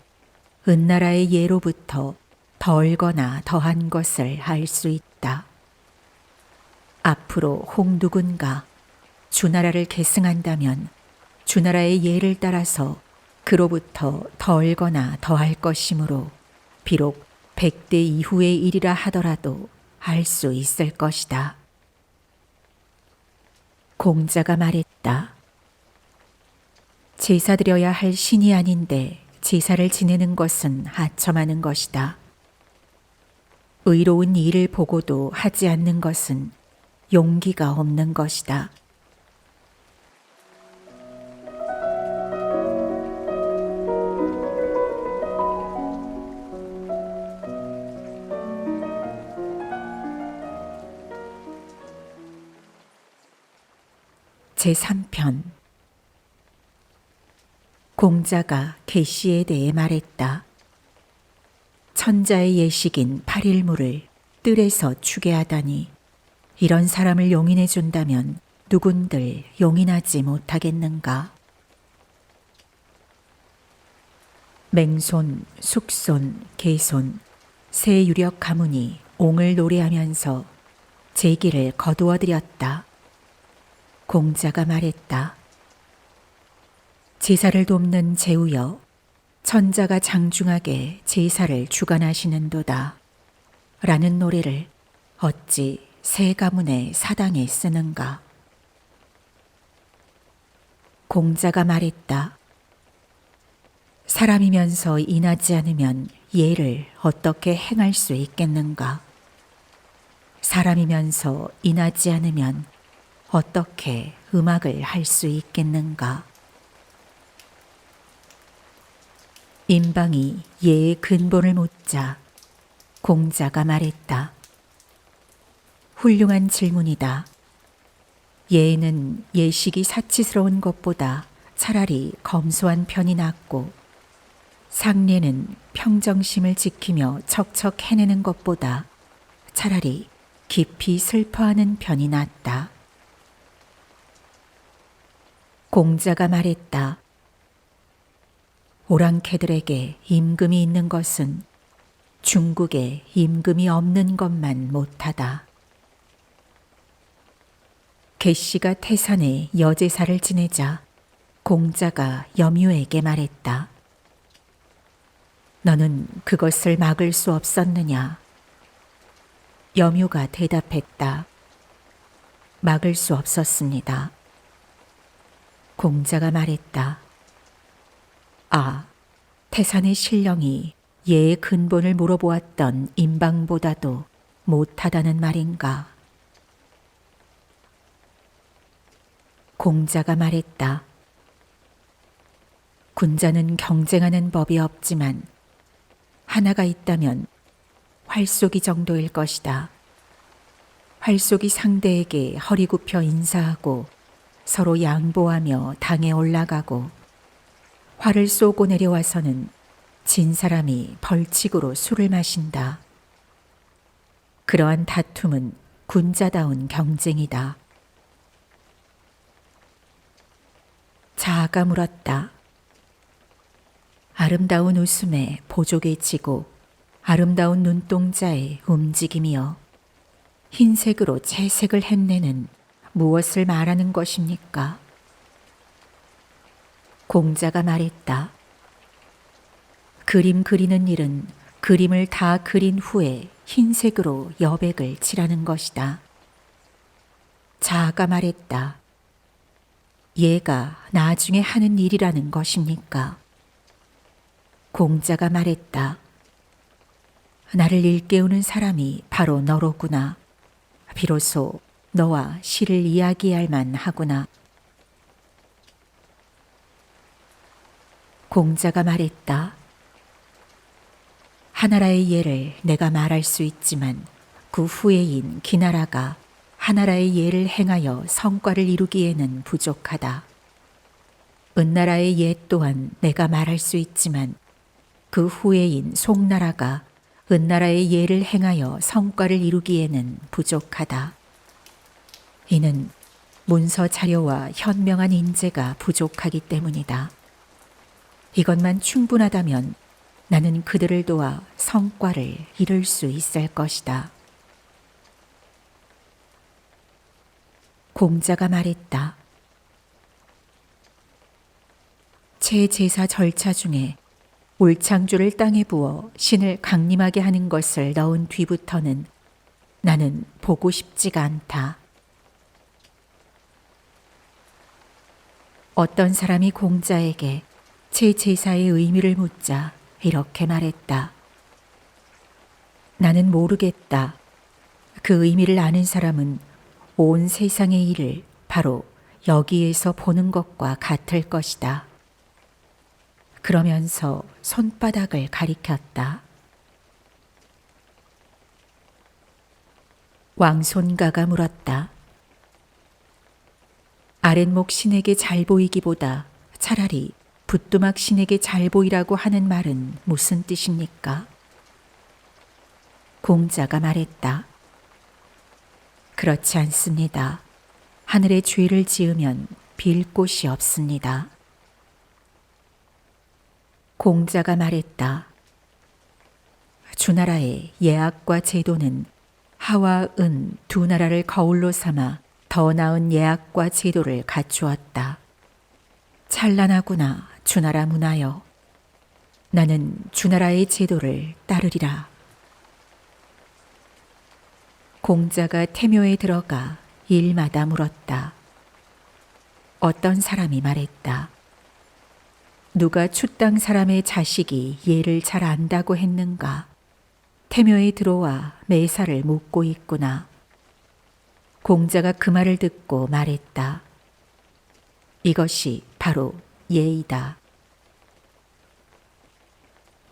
은나라의 예로부터 덜거나 더한 것을 알 수 있다. 앞으로 혹 누군가 주나라를 계승한다면 주나라의 예를 따라서 그로부터 덜거나 더할 것이므로 비록 100대 이후의 일이라 하더라도 알 수 있을 것이다. 공자가 말했다. 제사드려야 할 신이 아닌데 제사를 지내는 것은 하첨하는 것이다. 의로운 일을 보고도 하지 않는 것은 용기가 없는 것이다. 제3편. 공자가 계시에 대해 말했다. 천자의 예식인 8일무를 뜰에서 추게 하다니 이런 사람을 용인해 준다면 누군들 용인하지 못하겠는가? 맹손, 숙손, 개손, 세 유력 가문이 옹을 노래하면서 제기를 거두어들였다. 공자가 말했다. 제사를 돕는 제후여, 천자가 장중하게 제사를 주관하시는도다. 라는 노래를 어찌 세 가문의 사당에 쓰는가? 공자가 말했다. 사람이면서 인하지 않으면 예를 어떻게 행할 수 있겠는가? 사람이면서 인하지 않으면 어떻게 음악을 할 수 있겠는가? 임방이 예의 근본을 묻자 공자가 말했다. 훌륭한 질문이다. 예에는 예식이 사치스러운 것보다 차라리 검소한 편이 낫고 상례는 평정심을 지키며 척척 해내는 것보다 차라리 깊이 슬퍼하는 편이 낫다. 공자가 말했다. 오랑캐들에게 임금이 있는 것은 중국에 임금이 없는 것만 못하다. 계씨가 태산에 여제사를 지내자 공자가 염유에게 말했다. 너는 그것을 막을 수 없었느냐? 염유가 대답했다. 막을 수 없었습니다. 공자가 말했다. 아, 태산의 신령이 예의 근본을 물어보았던 임방보다도 못하다는 말인가? 공자가 말했다. 군자는 경쟁하는 법이 없지만 하나가 있다면 활쏘기 정도일 것이다. 활쏘기 상대에게 허리 굽혀 인사하고 서로 양보하며 당에 올라가고 활을 쏘고 내려와서는 진 사람이 벌칙으로 술을 마신다. 그러한 다툼은 군자다운 경쟁이다. 자아가 물었다. 아름다운 웃음에 보조개 치고 아름다운 눈동자의 움직임이여 흰색으로 채색을 했네는 무엇을 말하는 것입니까? 공자가 말했다. 그림 그리는 일은 그림을 다 그린 후에 흰색으로 여백을 칠하는 것이다. 자아가 말했다. 얘가 나중에 하는 일이라는 것입니까? 공자가 말했다. 나를 일깨우는 사람이 바로 너로구나. 비로소 너와 시를 이야기할 만하구나. 공자가 말했다. 하나라의 예를 내가 말할 수 있지만 그 후예인 기나라가 하나라의 예를 행하여 성과를 이루기에는 부족하다. 은나라의 예 또한 내가 말할 수 있지만 그 후예인 송나라가 은나라의 예를 행하여 성과를 이루기에는 부족하다. 이는 문서 자료와 현명한 인재가 부족하기 때문이다. 이것만 충분하다면 나는 그들을 도와 성과를 이룰 수 있을 것이다. 공자가 말했다. 제제사 절차 중에 울창주를 땅에 부어 신을 강림하게 하는 것을 넣은 뒤부터는 나는 보고 싶지가 않다. 어떤 사람이 공자에게 제제사의 의미를 묻자 이렇게 말했다. 나는 모르겠다. 그 의미를 아는 사람은 온 세상의 일을 바로 여기에서 보는 것과 같을 것이다. 그러면서 손바닥을 가리켰다. 왕손가가 물었다. 아랫목 신에게 잘 보이기보다 차라리 붓두막 신에게 잘 보이라고 하는 말은 무슨 뜻입니까? 공자가 말했다. 그렇지 않습니다. 하늘에 죄를 지으면 빌 곳이 없습니다. 공자가 말했다. 주나라의 예악과 제도는 하와 은 두 나라를 거울로 삼아 더 나은 예악과 제도를 갖추었다. 찬란하구나 주나라 문화여. 나는 주나라의 제도를 따르리라. 공자가 태묘에 들어가 일마다 물었다. 어떤 사람이 말했다. 누가 추땅 사람의 자식이 예를 잘 안다고 했는가? 태묘에 들어와 매사를 묻고 있구나. 공자가 그 말을 듣고 말했다. 이것이 바로 예이다.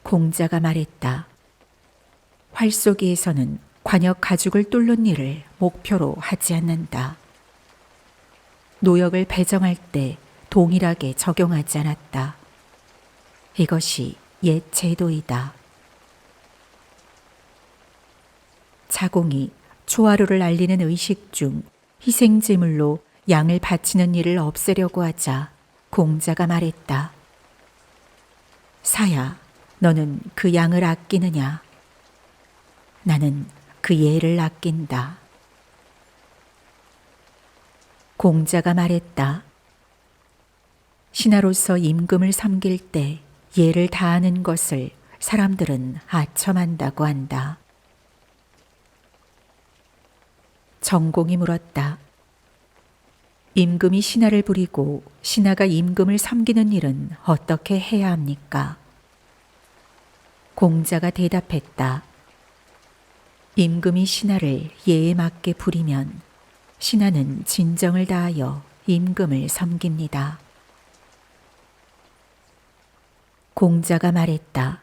공자가 말했다. 활쏘기에서는 관역 가죽을 뚫는 일을 목표로 하지 않는다. 노역을 배정할 때 동일하게 적용하지 않았다. 이것이 옛 제도이다. 자공이 초하루를 알리는 의식 중 희생제물로 양을 바치는 일을 없애려고 하자 공자가 말했다. 사야, 너는 그 양을 아끼느냐? 나는 그 예를 아낀다. 공자가 말했다. 신하로서 임금을 섬길 때 예를 다하는 것을 사람들은 아첨한다고 한다. 정공이 물었다. 임금이 신하를 부리고 신하가 임금을 섬기는 일은 어떻게 해야 합니까? 공자가 대답했다. 임금이 신하를 예에 맞게 부리면 신하는 진정을 다하여 임금을 섬깁니다. 공자가 말했다.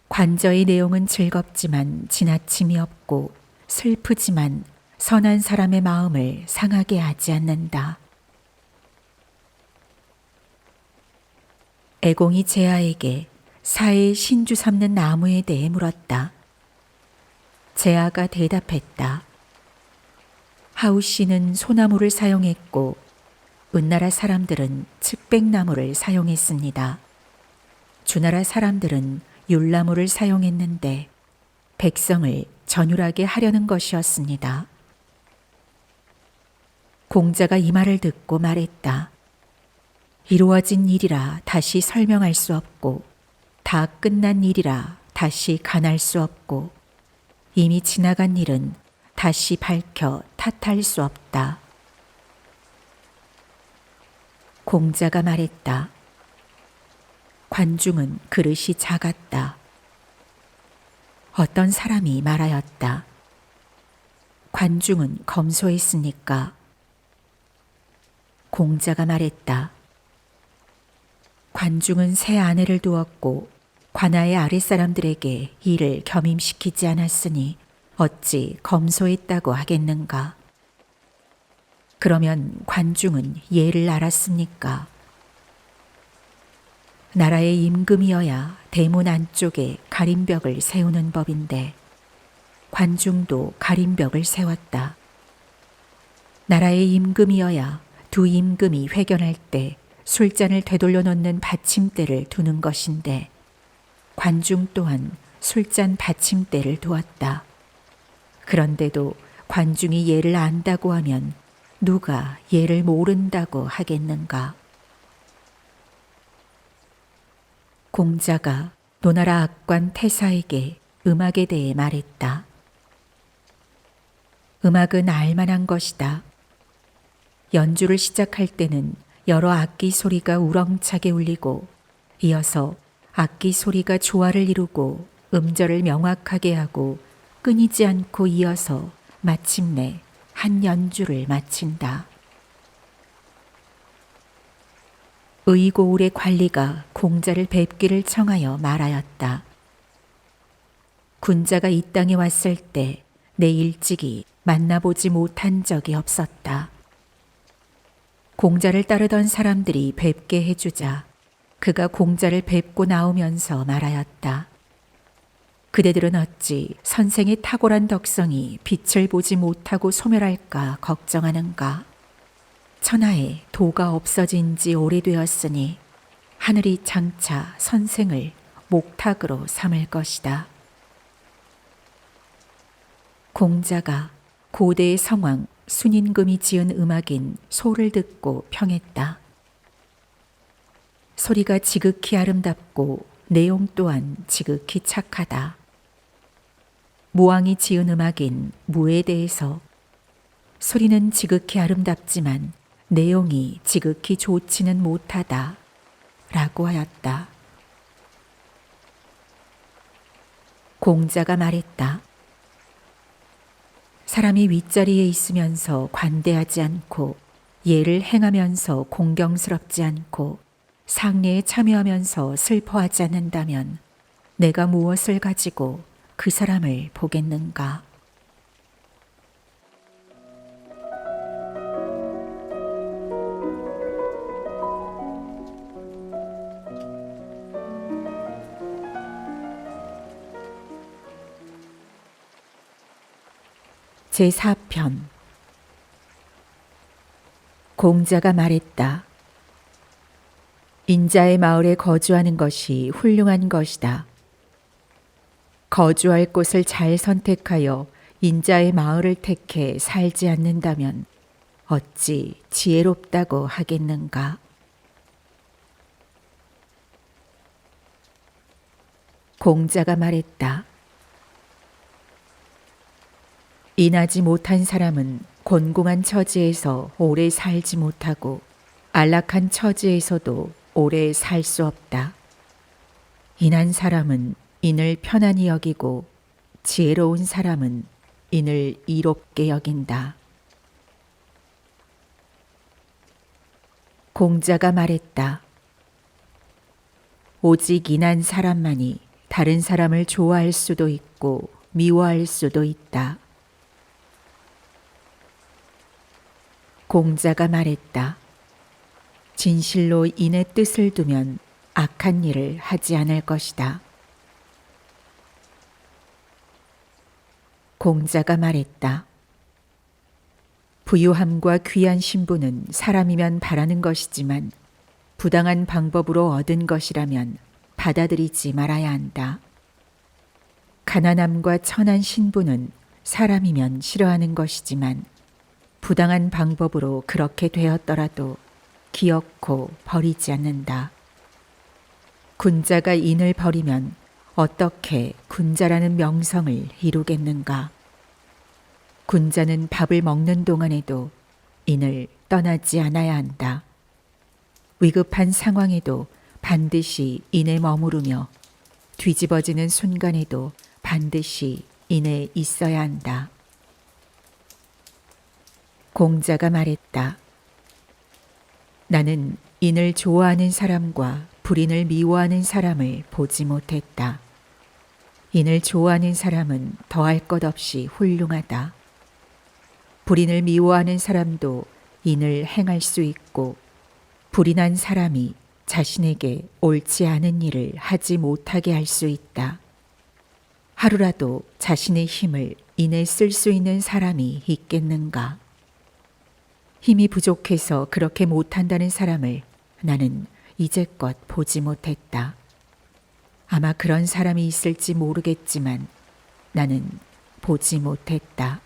관저의 내용은 즐겁지만 지나침이 없고 슬프지만 선한 사람의 마음을 상하게 하지 않는다. 애공이 제아에게 사해의 신주 삼는 나무에 대해 물었다. 제아가 대답했다. 하우씨는 소나무를 사용했고 은나라 사람들은 측백나무를 사용했습니다. 주나라 사람들은 율나무를 사용했는데 백성을 전율하게 하려는 것이었습니다. 공자가 이 말을 듣고 말했다. 이루어진 일이라 다시 설명할 수 없고 다 끝난 일이라 다시 간할 수 없고 이미 지나간 일은 다시 밝혀 탓할 수 없다. 공자가 말했다. 관중은 그릇이 작았다. 어떤 사람이 말하였다. 관중은 검소했으니까. 공자가 말했다. 관중은 새 아내를 두었고 관아의 아랫사람들에게 이를 겸임시키지 않았으니 어찌 검소했다고 하겠는가. 그러면 관중은 예를 알았습니까? 나라의 임금이어야 대문 안쪽에 가림벽을 세우는 법인데 관중도 가림벽을 세웠다. 나라의 임금이어야 두 임금이 회견할 때 술잔을 되돌려 놓는 받침대를 두는 것인데 관중 또한 술잔 받침대를 두었다. 그런데도 관중이 예를 안다고 하면 누가 예를 모른다고 하겠는가? 공자가 노나라 악관 태사에게 음악에 대해 말했다. 음악은 알만한 것이다. 연주를 시작할 때는 여러 악기 소리가 우렁차게 울리고 이어서 악기 소리가 조화를 이루고 음절을 명확하게 하고 끊이지 않고 이어서 마침내 한 연주를 마친다. 의고울의 관리가 공자를 뵙기를 청하여 말하였다. 군자가 이 땅에 왔을 때 내 일찍이 만나보지 못한 적이 없었다. 공자를 따르던 사람들이 뵙게 해주자 그가 공자를 뵙고 나오면서 말하였다. 그대들은 어찌 선생의 탁월한 덕성이 빛을 보지 못하고 소멸할까 걱정하는가. 천하에 도가 없어진 지 오래되었으니 하늘이 장차 선생을 목탁으로 삼을 것이다. 공자가 고대의 성왕 순임금이 지은 음악인 소를 듣고 평했다. 소리가 지극히 아름답고 내용 또한 지극히 착하다. 모왕이 지은 음악인 무에 대해서 소리는 지극히 아름답지만 내용이 지극히 좋지는 못하다 라고 하였다. 공자가 말했다. 사람이 윗자리에 있으면서 관대하지 않고 예를 행하면서 공경스럽지 않고 상례에 참여하면서 슬퍼하지 않는다면 내가 무엇을 가지고 그 사람을 보겠는가? 제4편 공자가 말했다. 인자의 마을에 거주하는 것이 훌륭한 것이다. 거주할 곳을 잘 선택하여 인자의 마을을 택해 살지 않는다면 어찌 지혜롭다고 하겠는가? 공자가 말했다. 인하지 못한 사람은 곤궁한 처지에서 오래 살지 못하고 안락한 처지에서도 오래 살 수 없다. 인한 사람은 인을 편안히 여기고 지혜로운 사람은 인을 이롭게 여긴다. 공자가 말했다. 오직 인한 사람만이 다른 사람을 좋아할 수도 있고 미워할 수도 있다. 공자가 말했다. 진실로 인의 뜻을 두면 악한 일을 하지 않을 것이다. 공자가 말했다. 부유함과 귀한 신분은 사람이면 바라는 것이지만 부당한 방법으로 얻은 것이라면 받아들이지 말아야 한다. 가난함과 천한 신분은 사람이면 싫어하는 것이지만 부당한 방법으로 그렇게 되었더라도 기어코 버리지 않는다. 군자가 인을 버리면 어떻게 군자라는 명성을 이루겠는가? 군자는 밥을 먹는 동안에도 인을 떠나지 않아야 한다. 위급한 상황에도 반드시 이내 머무르며 뒤집어지는 순간에도 반드시 이내 있어야 한다. 공자가 말했다. 나는 인을 좋아하는 사람과 불인을 미워하는 사람을 보지 못했다. 인을 좋아하는 사람은 더할 것 없이 훌륭하다. 불인을 미워하는 사람도 인을 행할 수 있고 불인한 사람이 자신에게 옳지 않은 일을 하지 못하게 할 수 있다. 하루라도 자신의 힘을 인에 쓸 수 있는 사람이 있겠는가? 힘이 부족해서 그렇게 못한다는 사람을 나는 이제껏 보지 못했다. 아마 그런 사람이 있을지 모르겠지만 나는 보지 못했다.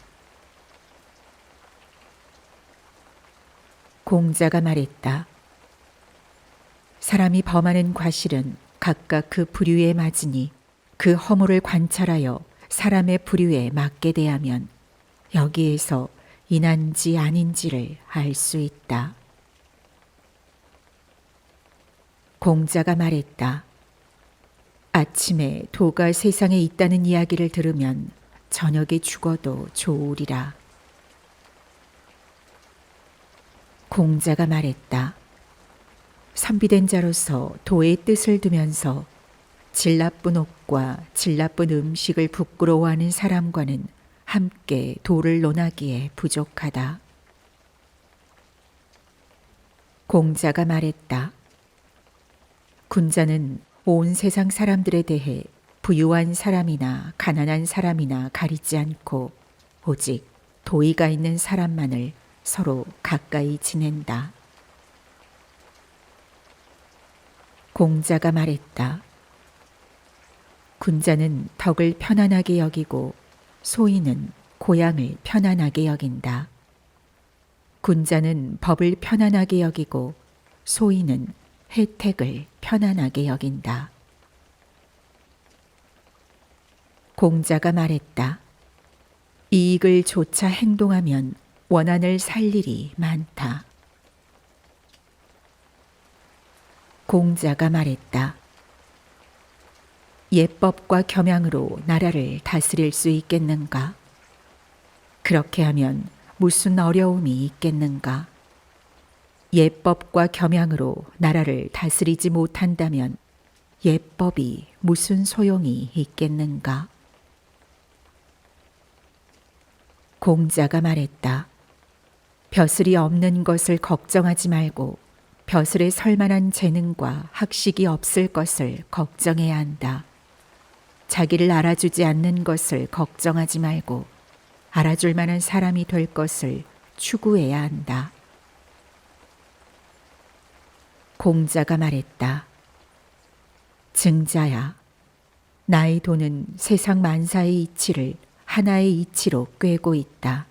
공자가 말했다. 사람이 범하는 과실은 각각 그 부류에 맞으니 그 허물을 관찰하여 사람의 부류에 맞게 대하면 여기에서 인한지 아닌지를 알 수 있다. 공자가 말했다. 아침에 도가 세상에 있다는 이야기를 들으면 저녁에 죽어도 좋으리라. 공자가 말했다. 선비된 자로서 도의 뜻을 두면서 질 나쁜 옷과 질 나쁜 음식을 부끄러워하는 사람과는 함께 도를 논하기에 부족하다. 공자가 말했다. 군자는 온 세상 사람들에 대해 부유한 사람이나 가난한 사람이나 가리지 않고 오직 도의가 있는 사람만을 서로 가까이 지낸다. 공자가 말했다. 군자는 덕을 편안하게 여기고 소인은 고향을 편안하게 여긴다. 군자는 법을 편안하게 여기고 소인은 혜택을 편안하게 여긴다. 공자가 말했다. 이익을 조차 행동하면 원한을 살 일이 많다. 공자가 말했다. 예법과 겸양으로 나라를 다스릴 수 있겠는가? 그렇게 하면 무슨 어려움이 있겠는가? 예법과 겸양으로 나라를 다스리지 못한다면 예법이 무슨 소용이 있겠는가? 공자가 말했다. 벼슬이 없는 것을 걱정하지 말고 벼슬에 설 만한 재능과 학식이 없을 것을 걱정해야 한다. 자기를 알아주지 않는 것을 걱정하지 말고 알아줄 만한 사람이 될 것을 추구해야 한다. 공자가 말했다. 증자야, 나의 도는 세상 만사의 이치를 하나의 이치로 꿰고 있다.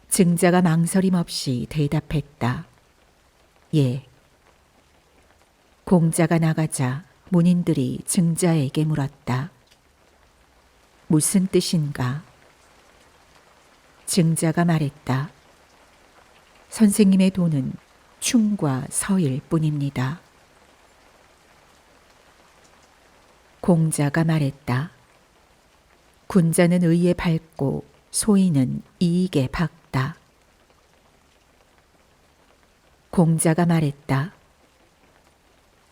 증자가 망설임 없이 대답했다. 예. 공자가 나가자 문인들이 증자에게 물었다. 무슨 뜻인가? 증자가 말했다. 선생님의 도는 충과 서일 뿐입니다. 공자가 말했다. 군자는 의에 밝고 소인은 이익에 박다. 공자가 말했다.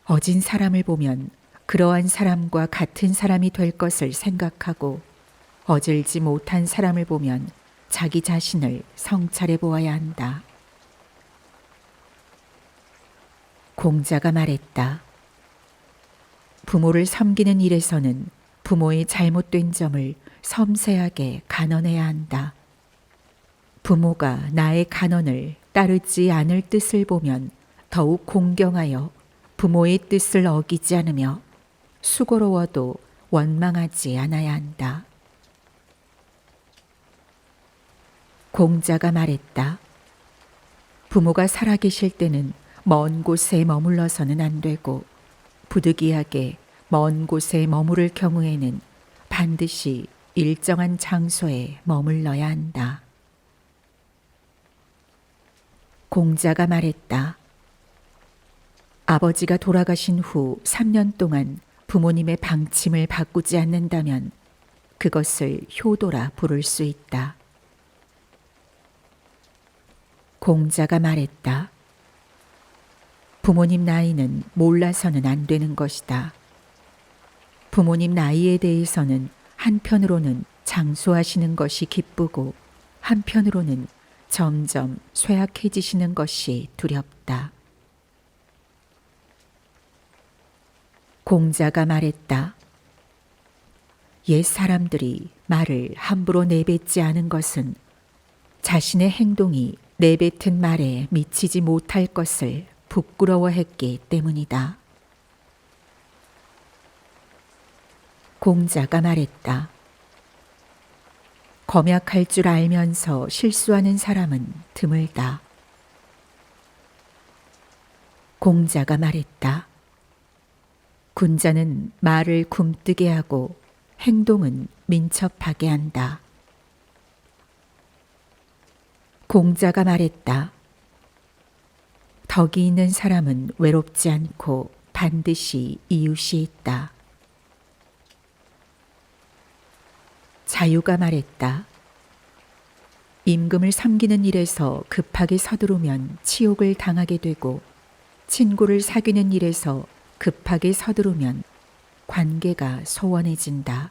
어진 사람을 보면 그러한 사람과 같은 사람이 될 것을 생각하고 어질지 못한 사람을 보면 자기 자신을 성찰해 보아야 한다. 공자가 말했다. 부모를 섬기는 일에서는 부모의 잘못된 점을 섬세하게 간언해야 한다. 부모가 나의 간언을 따르지 않을 뜻을 보면 더욱 공경하여 부모의 뜻을 어기지 않으며 수고로워도 원망하지 않아야 한다. 공자가 말했다. 부모가 살아계실 때는 먼 곳에 머물러서는 안 되고 부득이하게 먼 곳에 머무를 경우에는 반드시 일정한 장소에 머물러야 한다. 공자가 말했다. 아버지가 돌아가신 후 3년 동안 부모님의 방침을 바꾸지 않는다면 그것을 효도라 부를 수 있다. 공자가 말했다. 부모님 나이는 몰라서는 안 되는 것이다. 부모님 나이에 대해서는 한편으로는 장수하시는 것이 기쁘고 한편으로는 점점 쇠약해지시는 것이 두렵다. 공자가 말했다. 옛 사람들이 말을 함부로 내뱉지 않은 것은 자신의 행동이 내뱉은 말에 미치지 못할 것을 부끄러워했기 때문이다. 공자가 말했다. 검약할 줄 알면서 실수하는 사람은 드물다. 공자가 말했다. 군자는 말을 굼뜨게 하고 행동은 민첩하게 한다. 공자가 말했다. 덕이 있는 사람은 외롭지 않고 반드시 이웃이 있다. 자유가 말했다. 임금을 섬기는 일에서 급하게 서두르면 치욕을 당하게 되고 친구를 사귀는 일에서 급하게 서두르면 관계가 소원해진다.